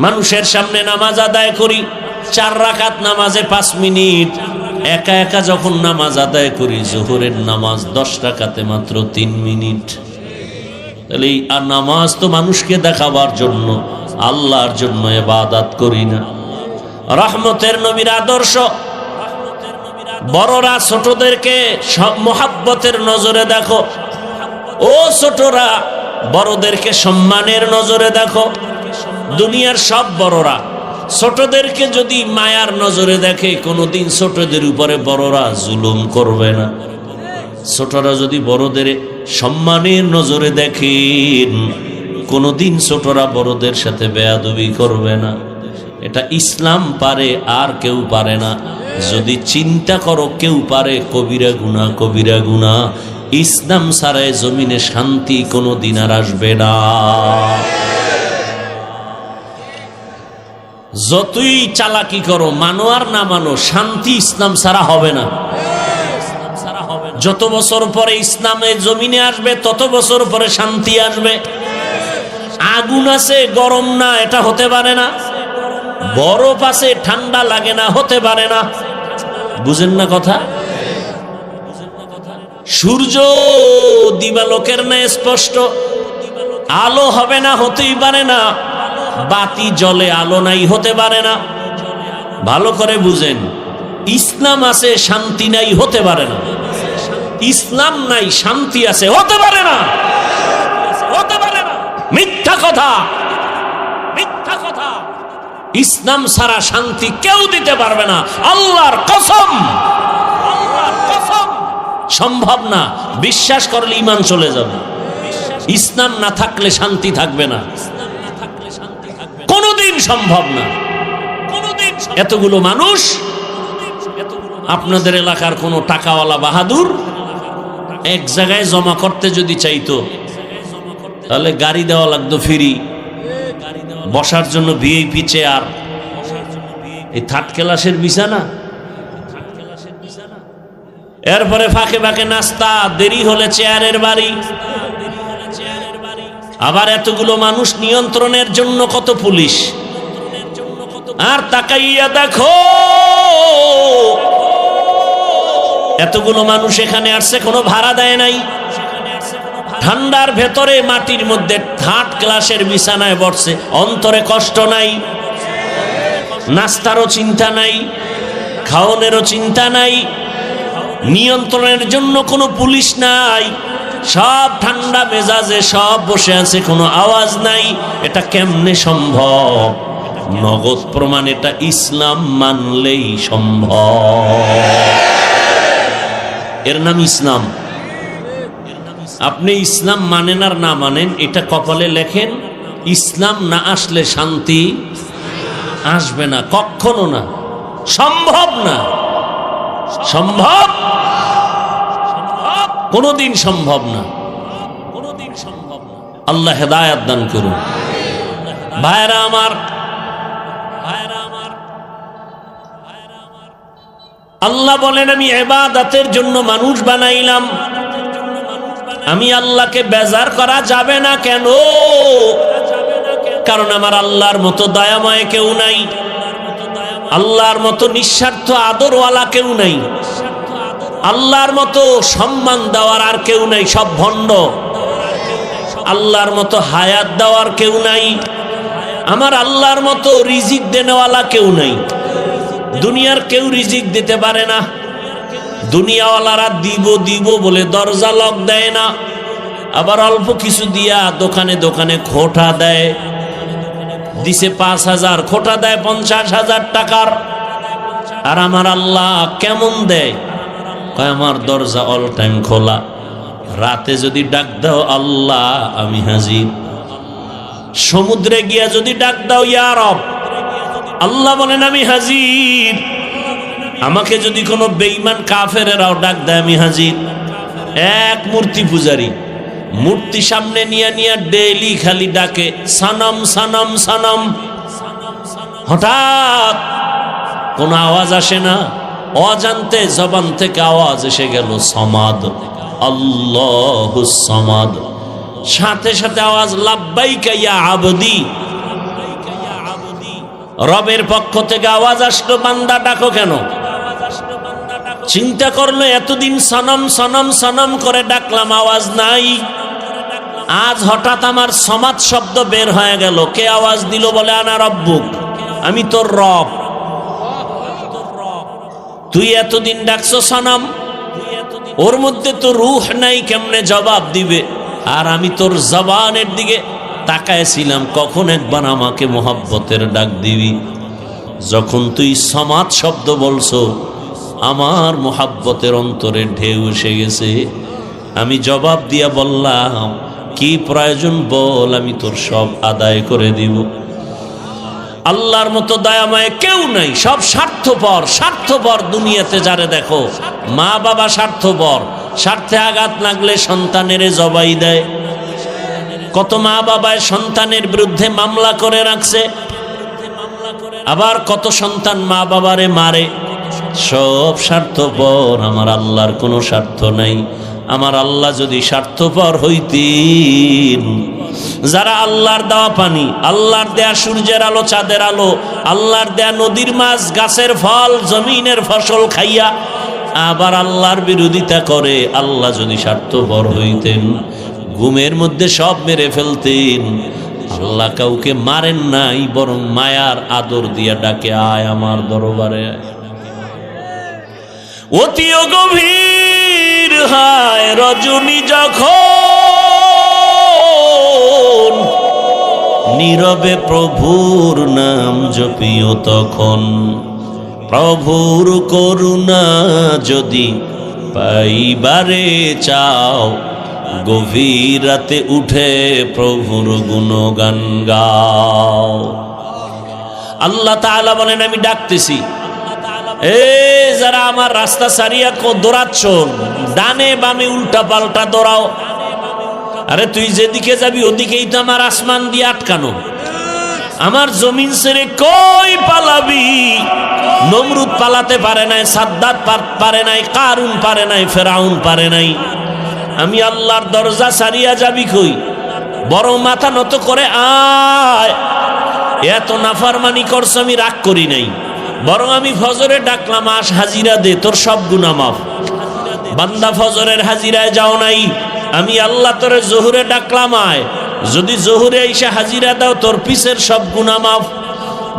[SPEAKER 1] মানুষের সামনে নামাজ আদায় করি 4 রাকাত নামাজে 5 মিনিট, একা একা যখন নামাজ আদায় করি জোহরের নামাজ 10 রাকাতে মাত্র 3 মিনিট। তাহলে আর নামাজ তো মানুষকে দেখাবার জন্য, আল্লাহর জন্য ইবাদত করি না। রহমতের নবীর আদর্শ, বড়রা ছোটদেরকে সব মোহাব্বতের নজরে দেখো, ও ছোটরা বড়দেরকে সম্মানের নজরে দেখো। দুনিয়ার সব বড়রা ছোটদেরকে যদি মায়ার নজরে দেখে, কোনোদিন ছোটদের উপরে বড়রা জুলুম করবে না। ছোটরা যদি বড়দের সম্মানের নজরে দেখেন, কোনোদিন ছোটরা বড়দের সাথে বেয়াদবি করবে না। এটা ইসলাম পারে, আর কেউ পারে না। যদি চিন্তা করো কেউ পারে কবিরা গুনাহ, কবিরা গুনাহ, ইসলাম ছাড়াই জমিনে শান্তি কোনোদিন আর আসবে না। যতই চালাকি করো, মানো আর না মানো, শান্তি ইসলাম ছাড়া হবে না। যত বছর পরে ইসলামের জমিনে আসবে, তত বছর পরে শান্তি আসবে। আগুন আছে গরম না, এটা হতে পারে না। বরফ আছে ঠান্ডা লাগে না, হতে পারে না। বুঝেন না কথা? সূর্য দিবালোকের ন্যায় স্পষ্ট, আলো হবে না, হতেই পারে না। বাতি জ্বলে, আলো নাই, হতে পারে না। ভালো করে বুঝেন, ইসলাম আছে শান্তি নাই, হতে পারে না। ইসলাম নাই শান্তি আছে, হতে পারে না, হতে পারে না। মিথ্যা কথা, মিথ্যা কথা। ইসলাম ছাড়া শান্তি কেউ দিতে পারবে না, আল্লাহর কসম, আল্লাহর কসম। সম্ভব না। বিশ্বাস করলে ঈমান চলে যাবে। ইসলাম না থাকলে শান্তি থাকবে না, কোনোদিন সম্ভব না। এতগুলো মানুষ, আপনাদের এলাকার কোনো টাকাওয়ালা বাহাদুর এক জায়গায় জমা করতে যদি চাইতো, তাহলে গাড়ি দেওয়া লাগতো ফ্রি, বসার জন্য ভিআইপি চেয়ার, এই 3rd ক্লাসের বিছানা, এরপরে ফাঁকে ফাঁকে নাস্তা, দেরি হলে চেয়ারের বাড়ি। আবার এতগুলো মানুষ নিয়ন্ত্রণের জন্য কত পুলিশ। আর তাকাইয়া দেখো, এতগুলো মানুষ এখানে আসছে, কোনো ভাড়া দেয় নাই। ঠান্ডার ভেতরে মাটির মধ্যে 3rd ক্লাসের বিছানায় বসছে, অন্তরে কষ্ট নাই, নাস্তারও চিন্তা নাই, খাওয়ানোরও চিন্তা নাই, নিয়ন্ত্রণের জন্য কোনো পুলিশ নাই। সব ঠান্ডা মেজাজে সব বসে আছে, কোনো আওয়াজ নাই। এটা কেমনে সম্ভব? নগদ প্রমাণ, এটা ইসলাম মানলেই সম্ভব। এর নাম ইসলাম। আপনি ইসলাম মানেন আর না মানেন, এটা কপালে লেখেন। ইসলাম না আসলে শান্তি আসবে না, কখনো না, সম্ভব না। সম্ভব কোনদিন সম্ভব না, কোনদিন সম্ভব না। আল্লাহ হেদায়েত দান করুন। ভাইরা আমার, আল্লাহ বলেন আমি ইবাদতের জন্য মানুষ বানাইলাম। আমি আল্লাহকে বেজার করা যাবে না। কেন? কারণ আমার আল্লাহর মতো দয়াময় কেউ নাই, আল্লাহর মতো নিঃস্বার্থ আদরওয়ালা কেউ নাই, আল্লাহর মতো সম্মান দেওয়ার আর কেউ নাই, সব ভণ্ড। আল্লাহর মতো হায়াত দেওয়ার কেউ নাই, আমার আল্লাহর মতো রিজিক দেনেওয়ালা কেউ নাই। দুনিয়ার কেউ রিজিক দিতে পারে না। দুনিয়াওয়ালারা দিব দিব বলে দরজা লক দেয় না, আবার অল্প কিছু দিয়া দোকানে দোকানে খোটা দেয়। দিছে 5,000, খোটা দেয় 50,000 টাকার। আর আমার আল্লাহ কেমন দেয়? কয় আমার দরজা অল টাইম খোলা, রাতে যদি ডাক দাও আল্লাহ আমি হাজির। সমুদ্রে গিয়া যদি ডাক দাও ইয়া রব, আল্লাহ বলেন আমি হাজির। আমাকে যদি কোনো বেঈমান কাফেরেরাও ডাক দেয় আমি হাজির। এক মূর্তি পূজারী মূর্তি সামনে নিয়ে নিয়ে ডেইলি খালি ডাকে সানাম সানাম সানাম। হঠাৎ কোনো আওয়াজ আসে না, অজান্তে জবান থেকে আওয়াজ এসে গেল সমাদ, আল্লাহুস সামাদ। সাথে সাথে আওয়াজ লাব্বাইকা ইয়া আবদি। রবের পক্ষ থেকে আওয়াজ আসলো বান্দা ডাকো কেন? চিন্তা করলো এতদিন সনম সনম সনম করে ডাকলাম, আওয়াজ নাই। আজ হঠাৎ আমার সমাদ শব্দ বের হয়ে গেল। কে আওয়াজ দিল? বলে আনা রব্বুক, আমি তোর রব। তুই এতদিন ডাকছো সনম, ওর মধ্যে তো রূহ নাই, কেমনে জবাব দিবে? আর আমি তোর জবানের দিকে তাকায়ছিলাম, কখন একবার আমাকে মোহাব্বতের ডাক দিবি। যখন তুই সমাদ শব্দ বলছো, আমার মোহাব্বতের অন্তরে ঢেউ এসে গেছে। আমি জবাব দিয়া বললাম কি প্রয়োজন বল, আমি তোর সব আদায় করে দিব। আল্লাহর মতো দয়াময় কেউ নাই, সব স্বার্থপর। স্বার্থপর দুনিয়াতে যারে দেখো, মা বাবা স্বার্থপর। স্বার্থে আঘাত লাগলে সন্তানের জবাই দেয়। কত মা বাবায় সন্তানের বিরুদ্ধে মামলা করে রাখছে, আবার কত সন্তান মা বাবারে মারে। সব স্বার্থপর, আমার আল্লাহর কোনো স্বার্থ নাই। আমার আল্লাহ যদি স্বার্থপর হইতেন, যারা আল্লাহর দেওয়া পানি, আল্লাহর দেয়া সূর্যের আলো, চাঁদের আলো, আল্লাহর দেয়া নদীর মাছ, গাছের ফল, জমিনের ফসল খাইয়া আবার আল্লাহর বিরোধিতা করে, আল্লাহ যদি স্বার্থপর হইতেন, ঘুমের মধ্যে সব মেরে ফেলতেন। আল্লাহ কাউকে মারেন নাই, বরং মায়ার আদর দিয়া ডাকে আয় আমার দরবারে। অতি গভীর হয় রজনী যখন, নীরবে প্রভুর নাম জপিও তখন। প্রভুর করুণা যদি পাইবারে চাও, গভীর রাতে উঠে প্রভুর গুণগান গাও। আল্লাহ তাআলা বলেন আমি ডাকতেছি, যারা আমার রাস্তা সারিয়া দৌড়াচ্ছ, ডানে বামে উল্টা পাল্টা দৌড়াও। আরে তুই যেদিকে যাবি ওদিকেই তো আমার আসমান দিয়ে আটকানো, আমার জমিন ছেড়ে কই পালাবি? নমরুদ পালাতে পারে নাই, সাদ্দাত পারে নাই, কারুন পারে নাই, ফেরাউন পারে নাই। আমি আল্লাহর দরজা সারিয়া যাবি কই? বরং মাথা নত করে আয়। এত নাফরমানি করছ, আমি রাগ করি নাই, বরং আমি ফজরে ডাকলাম আস হাজিরা দে, তোর সব গুনাহ মাফ। বান্দা ফজরের হাজিরায় যাও নাই, আমি আল্লাহ তোরে জোহরে ডাকলাম আয়, যদি জোহরে এসে হাজিরা দাও তোর পিছের সব গুনাহ মাফ।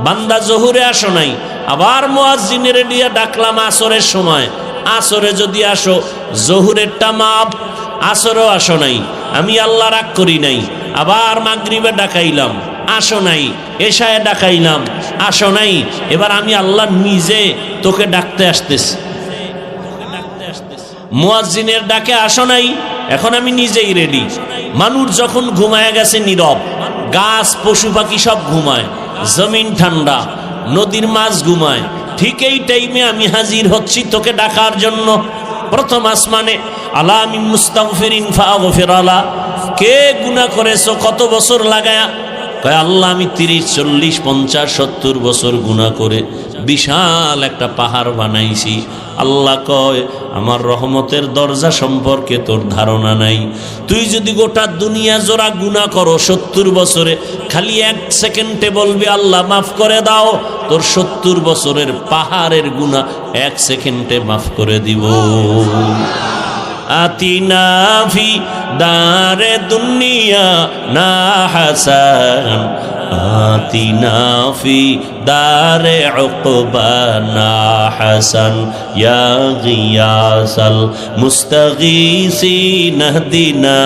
[SPEAKER 1] বান্দা জোহরে আসো নাই, আবার মুয়াজ্জিনের দিয়া ডাকলাম আসরের সময়, আসরে যদি আসো জোহরেরটা মাফ। আসরও আসো নাই, আমি আল্লাহ রাগ করি নাই। আবার মাগরিবে ডাকাইলাম, আসো নাই। এশায় ডাকাইলাম, আসো নাই। এবার আমি আল্লাহ নিজে তোকে ডাকতে আসতেছি। মুয়াজ্জিনের ডাকে আসো নাই, এখন আমি নিজেই রেডি। মানুষ যখন ঘুমায় গেছে নীরব, গাছ পশু পাখি সব ঘুমায়, জমিন ঠান্ডা, নদীর মাছ ঘুমায়, ঠিক এই টাইমে আমি হাজির হচ্ছি তোকে ডাকার জন্য। প্রথম আসমানে আলা মিন মুস্তাগফিরিন ফাগফির আলা, কে গুনাহ করেছো কত বছর লাগায়া? কয় আল্লাহ আমি 30 40 50 70 বছর গুনাহ করে বিশাল একটা পাহাড় বানাইছি। আল্লাহ কয় আমার রহমতের দরজা সম্পর্কে তোর ধারণা নাই। তুই যদি গোটা দুনিয়া জোড়া গুনাহ করো 70 বছরে, খালি 1 সেকেন্ডে বলবি আল্লাহ মাফ করে দাও, তোর 70 বছরের পাহাড়ের গুনাহ 1 সেকেন্ডে মাফ করে দিব। আতিনা ফি দারে দুনিয়া না হাসান, আতিনা ফি দারে উকবা না হাসান, ইয়া গিয়াসাল মুস্তাগীসিন ইহদিনা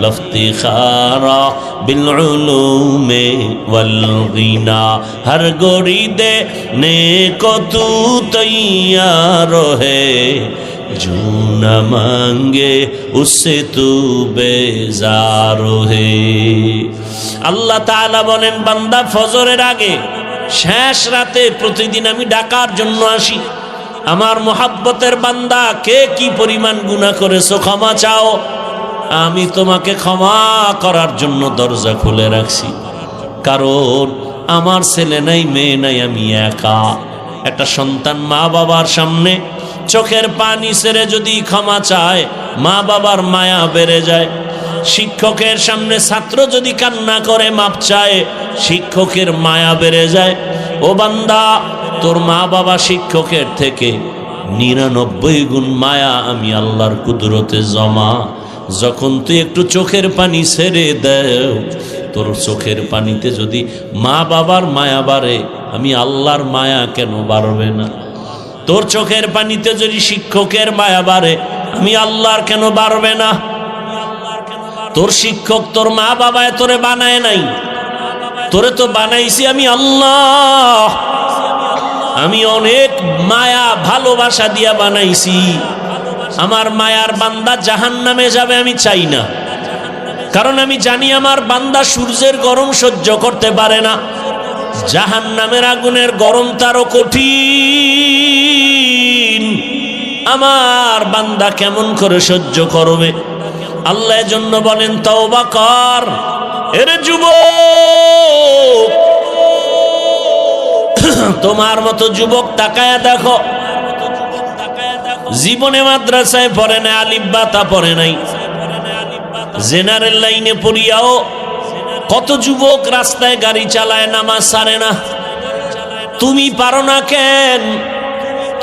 [SPEAKER 1] লফতিখারা বিল উলুমে ওয়াল গিনা। হর গড়ি দে নেকো তু তৈয়ার হে, जो न मांगे उससे तू बेजार है। আল্লাহ তাআলা বলেন বান্দা ফজরের আগে শেষ রাতে প্রতিদিন আমি ডাকার জন্য আসি। আমার মোহাব্বতের বান্দা কে কি পরিমাণ গুনাহ করেছো ক্ষমা চাও, আমি তোমাকে ক্ষমা করার জন্য দরজা খুলে রাখছি। কারণ আমার ছেলে নাই মেয়ে নাই, আমি একা। একটা সন্তান মা বাবার সামনে চোখের পানি ছেড়ে যদি ক্ষমা চায়, মা বাবার মায়া বেড়ে যায়। শিক্ষকের সামনে ছাত্র যদি কান্না করে মাপ চায়, শিক্ষকের মায়া বেড়ে যায়। ও বান্দা, তোর মা বাবা শিক্ষকের থেকে 99 গুণ মায়া আমি আল্লাহর কুদরতে জমা। যখন তুই একটু চোখের পানি ছেড়ে দেও, তোর চোখের পানিতে যদি মা বাবার মায়া বাড়ে, আমি আল্লাহর মায়া কেন বাড়বে না? তোর চোখের পানিতে যদি শিক্ষকের মায়া বাড়ে, আমি আল্লাহর কেন বাড়বে না? তোর শিক্ষক তোর মা বাবায় তোরে বানায় নাই, তোরে তো বানাইছি আমি আল্লাহ। আমি অনেক মায়া ভালোবাসা দিয়া বানাইছি। আমার মায়ার বান্দা জাহান্নামে যাবে আমি চাই না, কারণ আমি জানি আমার বান্দা সূর্যের গরম সহ্য করতে পারে না, জাহান্নামের আগুনের গরম তারও কঠিন। আমার বান্দা কেমন করে সহ্য করবে? আল্লাহ জন্য বলেন তওবা কর। এরে যুবক, তোমার মতো যুবক তাকায়া দেখো, জীবনে মাদ্রাসায় পড়ে নাই, আলিফ বা তা পড়ে নাই, জেনারেল লাইনে পড়িয়াও কত যুবক রাস্তায় গাড়ি চালায়, নামাজ ছাড়ে না। তুমি পারো না কেন?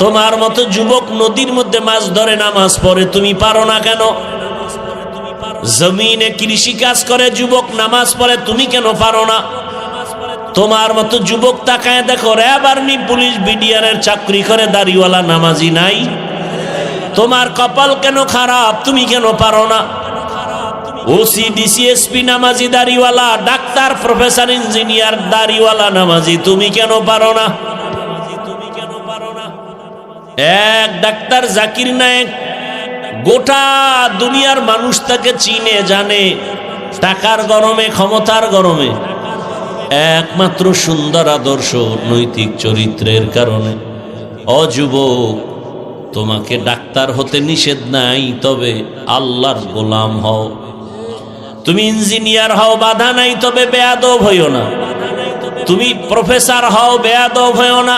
[SPEAKER 1] তোমার মতো যুবক নদীর মধ্যে মাছ ধরে নামাজ পড়ে, তুমি পারো না কেন? জমিনে কৃষি কাজ করে যুবক নামাজ পড়ে, তুমি কেন পারো না? তোমার মতো যুবক তাকায় দেখো, র্যাব আর্মি পুলিশ বিডিআরের চাকরি করে দাড়িওয়ালা নামাজি নাই? তোমার কপাল কেন খারাপ? তুমি কেন পারো না? ওসি ডিসিএসপি নামাজি দাড়িওয়ালা, ডাক্তার প্রফেসর ইঞ্জিনিয়ার দাড়িওয়ালা নামাজি, তুমি কেন পারো না? এক ডাক্তার জাকির নায়েক, গোটা দুনিয়ার মানুষ তাকে চিনে জানে, টাকার গরমে ক্ষমতার গরমে, একমাত্র সুন্দর আদর্শ নৈতিক চরিত্রের কারণে। অযুবক, তোমাকে ডাক্তার হতে নিষেধ নাই, তবে আল্লাহর গোলাম হও। তুমি ইঞ্জিনিয়ার হও, বাধা নাই, তবে বেয়াদব হইও না। তুমি প্রফেসর হও, বেয়াদব হইও না।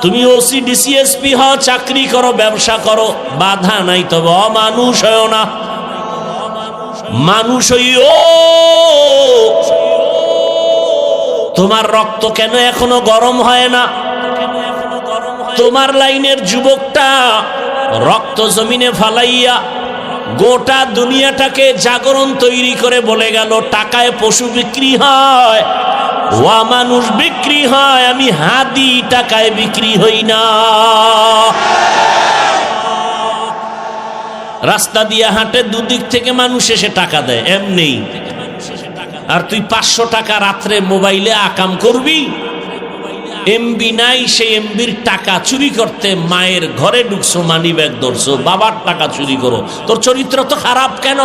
[SPEAKER 1] তুমি ওসি ডিসিএসপি হও, চাকরি করো, ব্যবসা করো, বাধা নাই, তবে অমানুষ হইও না। মানুষ হইও। তোমার রক্ত কেন এখনো গরম হয় না? তোমার লাইনের যুবকটা রক্ত জমিনে ফালাইয়া গোটা দুনিয়াটাকে জাগরণ তৈরি করে বলে গেল, টাকায় পশু বিক্রি হয়, ওয়া মানুষ বিক্রি হয়, আমি হাদি টাকায় বিক্রি হই না। রাস্তা দিয়ে হাঁটে, দুদিক থেকে মানুষ এসে টাকা দেয় এমনি। আর তুই 500 টাকা রাত্রে মোবাইলে আকাম করবি, এমবি নাই, সেই এমবির টাকা চুরি করতে মায়ের ঘরে ঢুকছো, মানি ব্যাগ ধরছো, বাবার টাকা চুরি করো। তোর চরিত্র তো খারাপ কেন?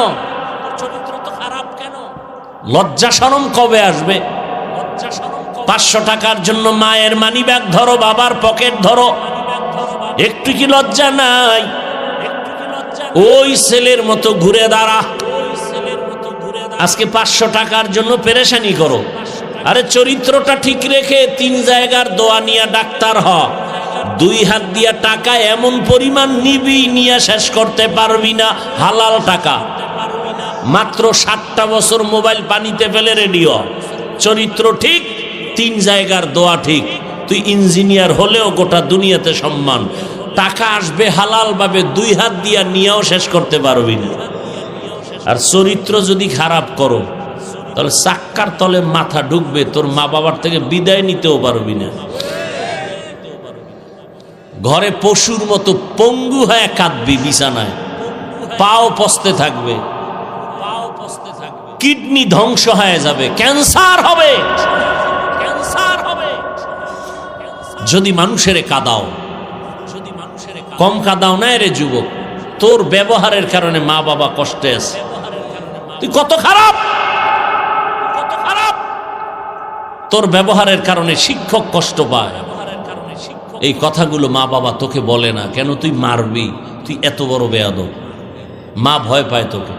[SPEAKER 1] লজ্জা শরম কবে আসবে? 500 টাকার জন্য মায়ের মানি ব্যাগ ধরো, বাবার পকেট ধরো, একটু কি লজ্জা নাই? ওই ছেলের মতো ঘুরে দাঁড়া। আজকে 500 টাকার জন্য পেরেশানি করো। আরে চরিত্রটা ঠিক রেখে 3 জায়গার দোয়া নিয়ে ডাক্তার হ। 2 হাত দিয়া টাকা এমন পরিমাণ নিবি, নিয়ে শেষ করতে পারবি না। হালাল টাকা। মাত্র 60টা বছর মোবাইল পানিতে ফেলে রেডিও। চরিত্র ঠিক, 3 জায়গার দোয়া ঠিক। তুই ইঞ্জিনিয়ার হলেও গোটা দুনিয়াতে সম্মান। টাকা আসবে হালাল ভাবে, 2 হাত দিয়া নিয়েও শেষ করতে পারবি না। আর চরিত্র যদি খারাপ করো তাহলে চাক্কার তলে মাথা ঢুকবে, তোর মা বাবার থেকে বিদায় নিতেও পারবি না। ঘরে পশুর মতো পঙ্গু হয়ে কাঁদবি বিছানায়, পাও পচতে থাকবে, কিডনি ধ্বংস হয়ে যাবে, ক্যান্সার হবে। যদি মানুষের কাঁদাও, কম কাঁদাও না রে যুবক, তোর ব্যবহারের কারণে মা বাবা কষ্টে আছে। তুই কত খারাপ, তোর ব্যবহারের কারণে শিক্ষক কষ্ট পায়। এই কথাগুলো মা বাবা তোকে বলে না কেন? তুই মারবি, তুই এত বড় বেয়াদব। মা ভয় পায় তোকে,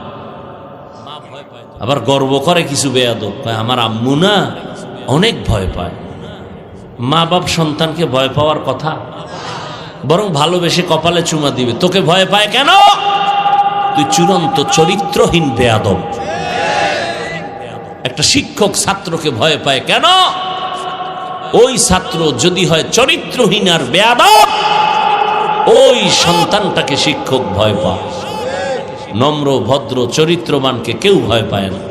[SPEAKER 1] আবার গর্ব করে কিছু বেয়াদব, আমার আম্মু না অনেক ভয় পায়। মা বাপ সন্তানকে ভয় পাওয়ার কথা, বরং ভালোবেসে কপালে চুমা দিবে। তোকে ভয় পায় কেন? তুই চূড়ান্ত চরিত্রহীন বেয়াদব। একটা শিক্ষক ছাত্রকে ভয় পায় কেন? ওই ছাত্র যদি হয় চরিত্রহীন আর বেয়াদব, ওই সন্তানটাকে শিক্ষক ভয় পায়। নম্র ভদ্র চরিত্রবানকে কেউ ভয় পায় না।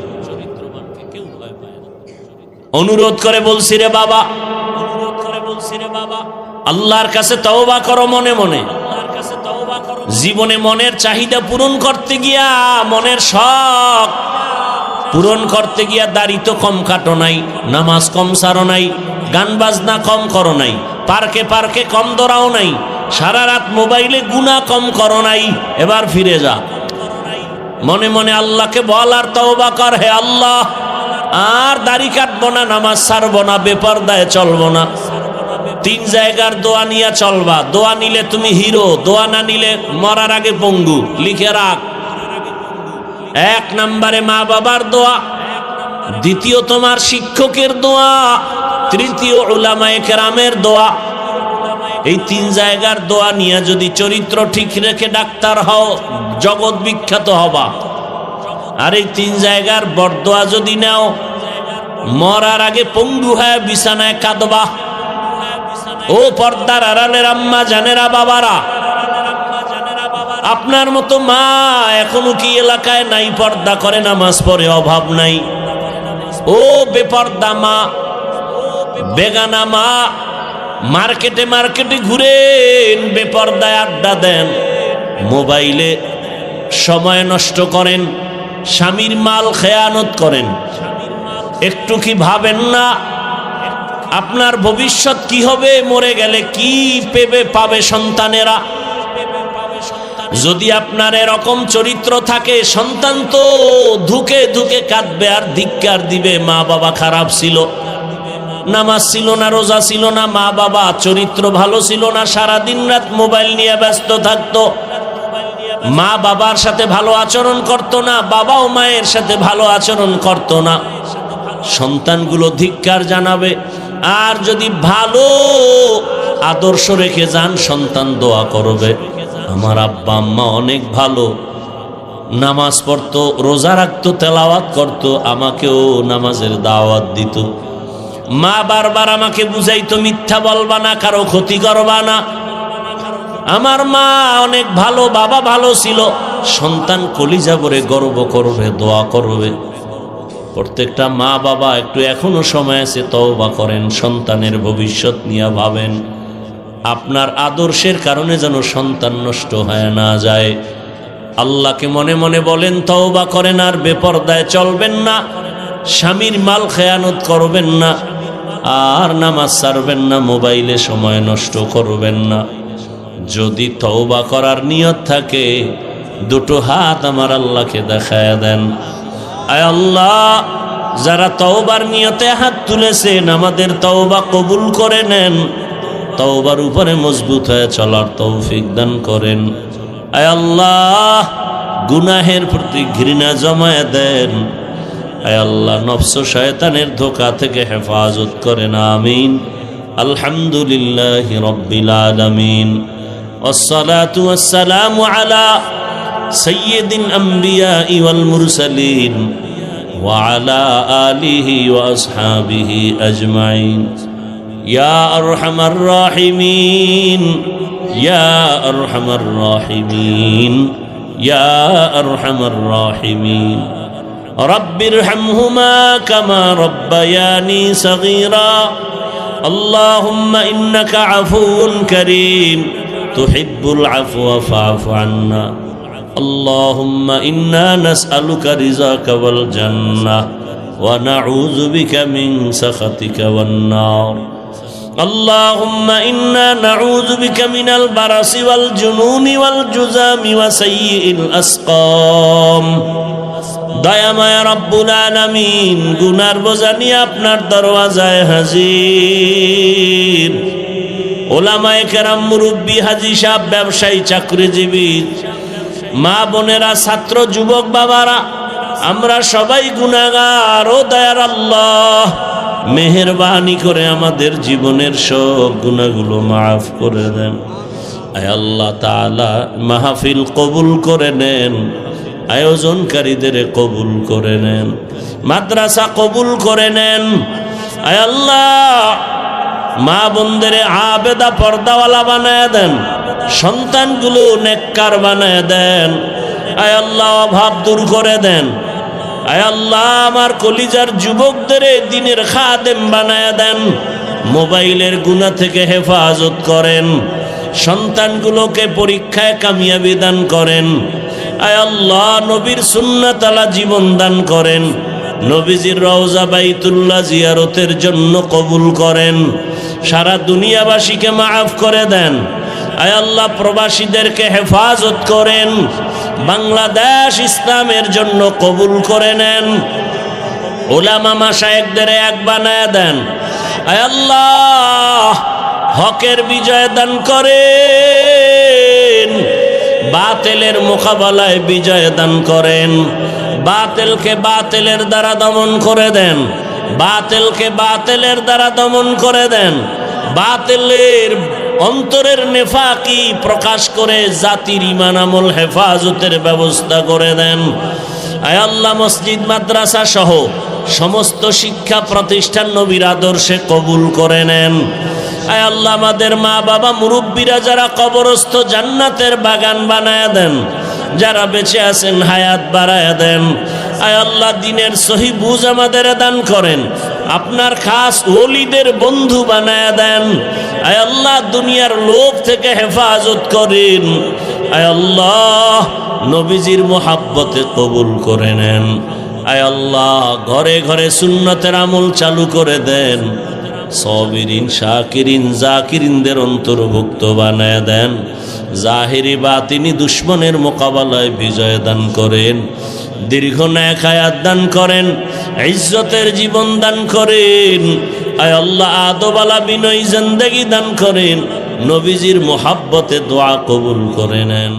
[SPEAKER 1] অনুরোধ করে বলছি রে বাবা, আল্লাহর কাছে তওবা করো মনে মনে। জীবনে মনের চাহিদা পূরণ করতে গিয়া, মনের শখ পূরণ করতে গিয়া দাড়ি তো কম কাটো নাই, নামাজ কম সারো নাই, গান বাজনা কম করো নাই, পার্কে পার্কে কম দৌড়াও নাই, সারা রাত মোবাইলে গুনাহ কম করো নাই। এবার ফিরে যা, মনে মনে আল্লাহকে বল আর তওবা কর, হে আল্লাহ আর দাড়ি কাটবো না, নামাজ ছাড়বো না, বেপরদায় চলবো না। 3 জায়গার দোয়া নিয়ে চলবা। দোয়া নিলে তুমি হিরো, দোয়া না নিলে মরার আগে পঙ্গু। লিখে রাখ, 1 নম্বরে মা বাবার দোয়া, 2 তোমার শিক্ষকের দোয়া, 3 উলামায়ে কেরামের দোয়া। এই 3 জায়গার দোয়া নিয়ে যদি চরিত্র ঠিক রেখে ডাক্তার হও, জগৎ বিখ্যাত হবা। আর এই 3 জায়গার বরদোয়া যদি নাও, মরার আগে পঙ্গু হয়ে বিছানায় কাঁদবা। ও পর্দার আড়ালের আম্মা জানেরা, বাবারা, আপনার মতো মা এখনো কি এলাকায় নাই? পর্দা করে নামাজ পড়ে, অভাব নাই। ও বেপর্দা মা, বেগানা মা, মার্কেটে মার্কেটে ঘুরেন, বেপর্দায় আড্ডা দেন, মোবাইলে সময় নষ্ট করেন, স্বামীর মাল খেয়ানত করেন। একটু কি ভাবেন না আপনার ভবিষ্যৎ কি হবে? মরে গেলে কি পাবে সন্তানেরা? যদি আপনার এরকম চরিত্র থাকে, সন্তান তো ধুকে ধুকে কাঁদবে আর ধিক্কার দিবে। মা বাবা খারাপ ছিল, নামাজ ছিল না, রোজা ছিল না, মা বাবা চরিত্র ভালো ছিল না, সারা দিন রাত মোবাইল নিয়ে ব্যস্ত থাকতো, মা বাবার সাথে ভালো আচরণ করতো না, বাবাও মায়ের সাথে ভালো আচরণ করতো না। সন্তানগুলো ধিক্কার জানাবে। আর যদি ভালো আদর্শ রেখে যান, সন্তান দোয়া করবে, আমার আব্বা আম্মা অনেক ভালো, নামাজ পড়তো, রোজা রাখতো, তেলাওয়াত করতো, আমাকেও নামাজের দাওয়াত দিত। মা বারবার আমাকে বুঝাইতো, মিথ্যা বলবা না, কারো ক্ষতি করবা না। আমার মা অনেক ভালো, বাবা ভালো ছিল। সন্তান কলিজা ভরে গর্ব করবে, দোয়া করবে। প্রত্যেকটা মা বাবা একটু এখনো সময় আছে, তওবা করেন, সন্তানের ভবিষ্যৎ নিয়ে ভাবেন। আপনার আদর্শের কারণে যেন সন্তান নষ্ট হয়ে না যায়। আল্লাহকে মনে মনে বলেন তওবা করেন, আর বেপরদায় চলবেন না, স্বামীর মাল খেয়ানত করবেন না, আর নামাজ ছাড়বেন না, মোবাইলে সময় নষ্ট করবেন না। যদি তওবা করার নিয়ত থাকে দুটো হাত আমার আল্লাহকে দেখায় দেন। আয় আল্লাহ, যারা তওবার নিয়তে হাত তুলেছেন আমাদের তওবা কবুল করে নেন, তওবার উপরে মজবুত হয়ে চলার তৌফিক দান করেন। আয় আল্লাহ, গুনাহের প্রতি ঘৃণা জমায়ে দেন। আয় আল্লাহ, নফস শয়তানের ধোঁকা থেকে হেফাজত করেন। আমিন। আলহামদুলিল্লাহি রাব্বিল আলামিন। ওয়াসসালাতু ওয়াসসালামু আলা সাইয়্যিদিল আমবিয়াই ওয়াল মুরসালিন ওয়া আলা আলিহি ওয়া আসহাবিহি আজমাইন। ইয়া আরহামার রাহিমিন, ইয়া আরহামার রাহিমিন, ইয়া আরহামার রাহিমিন। রব্বিরহামহুমা কামা রব্বায়ানি সগীরা। আল্লাহুম্মা ইন্নাকা আফুউন কারীম তুহিব্বুল আফওয়া ফা'ফু আন্না। আল্লাহুম্মা ইন্না নাসআলুকা রিযাকা ওয়াল জান্নাহ ওয়া নাউযু বিকা মিন সাখাতিকা ওয়ান নার। اللهم إنا نعوذ بك من البرص والجنون والجذام وسيء الأسقام। দয়াময় রব্বুল আলামিন, গুনার বোঝা নিয়ে আপনার দরওয়াজায় হাজির। ওলামায়ে কেরাম, মুরব্বী, হাজী সাহেব, ব্যবসায়ী, চাকরিজীবী, মা বোনেরা, ছাত্র, যুবক, বাবারা, আমরা সবাই গুনাহগার। ও দয়ার আল্লাহ, মেহেরবানি করে আমাদের জীবনের সব গুনাহগুলো মাফ করে দেন। আয় আল্লাহ তাআলা, মাহফিল কবুল করে নেন, আয়োজনকারীদের কবুল করে নেন, মাদ্রাসা কবুল করে নেন। আয় আল্লাহ, মা বোনদের আবেদা পর্দাওয়ালা বানায় দেন, সন্তানগুলো নেককার বানায় দেন। আয় আল্লাহ, অভাব দূর করে দেন। আয় আল্লাহ, আমার কলিজার যুবকদের দ্বীনের খাদেম বানায় দেন, মোবাইলের গুনাহ থেকে হেফাজত করেন, সন্তানগুলোকে পরীক্ষায় কামিয়াবি দান করেন। আয় আল্লাহ, নবীর সুন্নাত আলা জীবন দান করেন, নবীজির রওজা বাইতুল্লাহ জিয়ারতের জন্য কবুল করেন। সারা দুনিয়াবাসীকে মাফ করে দেন। আয় আল্লাহ, প্রবাসীদেরকে হেফাজত করেন, বাংলাদেশ ইসলামের জন্য কবুল করে নেন। উলামা মাশায়েখদের এক বানায় দেন। আয় আল্লাহ, হকের বিজয় দান করেন, বাতিলের মোকাবেলায় বিজয় দান করেন। বাতিলকে বাতিলের দ্বারা দমন করে দেন, বাতিলকে বাতিলের দ্বারা দমন করে দেন। বাতিলের অন্তরের নেফাকি প্রকাশ করে জাতির ঈমান আমল হেফাজতের ব্যবস্থা করে দেন। আয় আল্লাহ, মসজিদ মাদ্রাসা সহ সমস্ত শিক্ষা প্রতিষ্ঠান নবীর আদর্শে কবুল করে নেন। আয় আল্লাহ, আমাদের মা বাবা মুরব্বীরা যারা কবরস্থ, জান্নাতের বাগান বানায় দেন। যারা বেঁচে আছেন হায়াত বাড়ায় দেন। আয় আল্লাহ, দ্বীনের সহি বুঝ আমাদের দান করেন, আপনার খাস ওলিদের বন্ধু বানায় দেন। আয় আল্লাহ, দুনিয়ার লোক থেকে হেফাজত করেন। আয় আল্লাহ, নবীজির মোহাব্বতে কবুল করে নেন। আয় আল্লাহ, ঘরে ঘরে সুন্নতের আমল চালু করে দেন। সাবিরিন, শাকিরিন, জাকিরিনদের অন্তর্ভুক্ত বানায় দেন। জাহিরি বাতিনি দুশ্মনের মোকাবেলায় বিজয় দান করেন। দীর্ঘ নেক হায়াত দান করেন, ইজ্জতের জীবন দান করেন। আয় আল্লাহ, আদবালা বিনয়ী জিন্দেগি দান করেন। নবীজির মোহাব্বতে দোয়া কবুল করে নেন।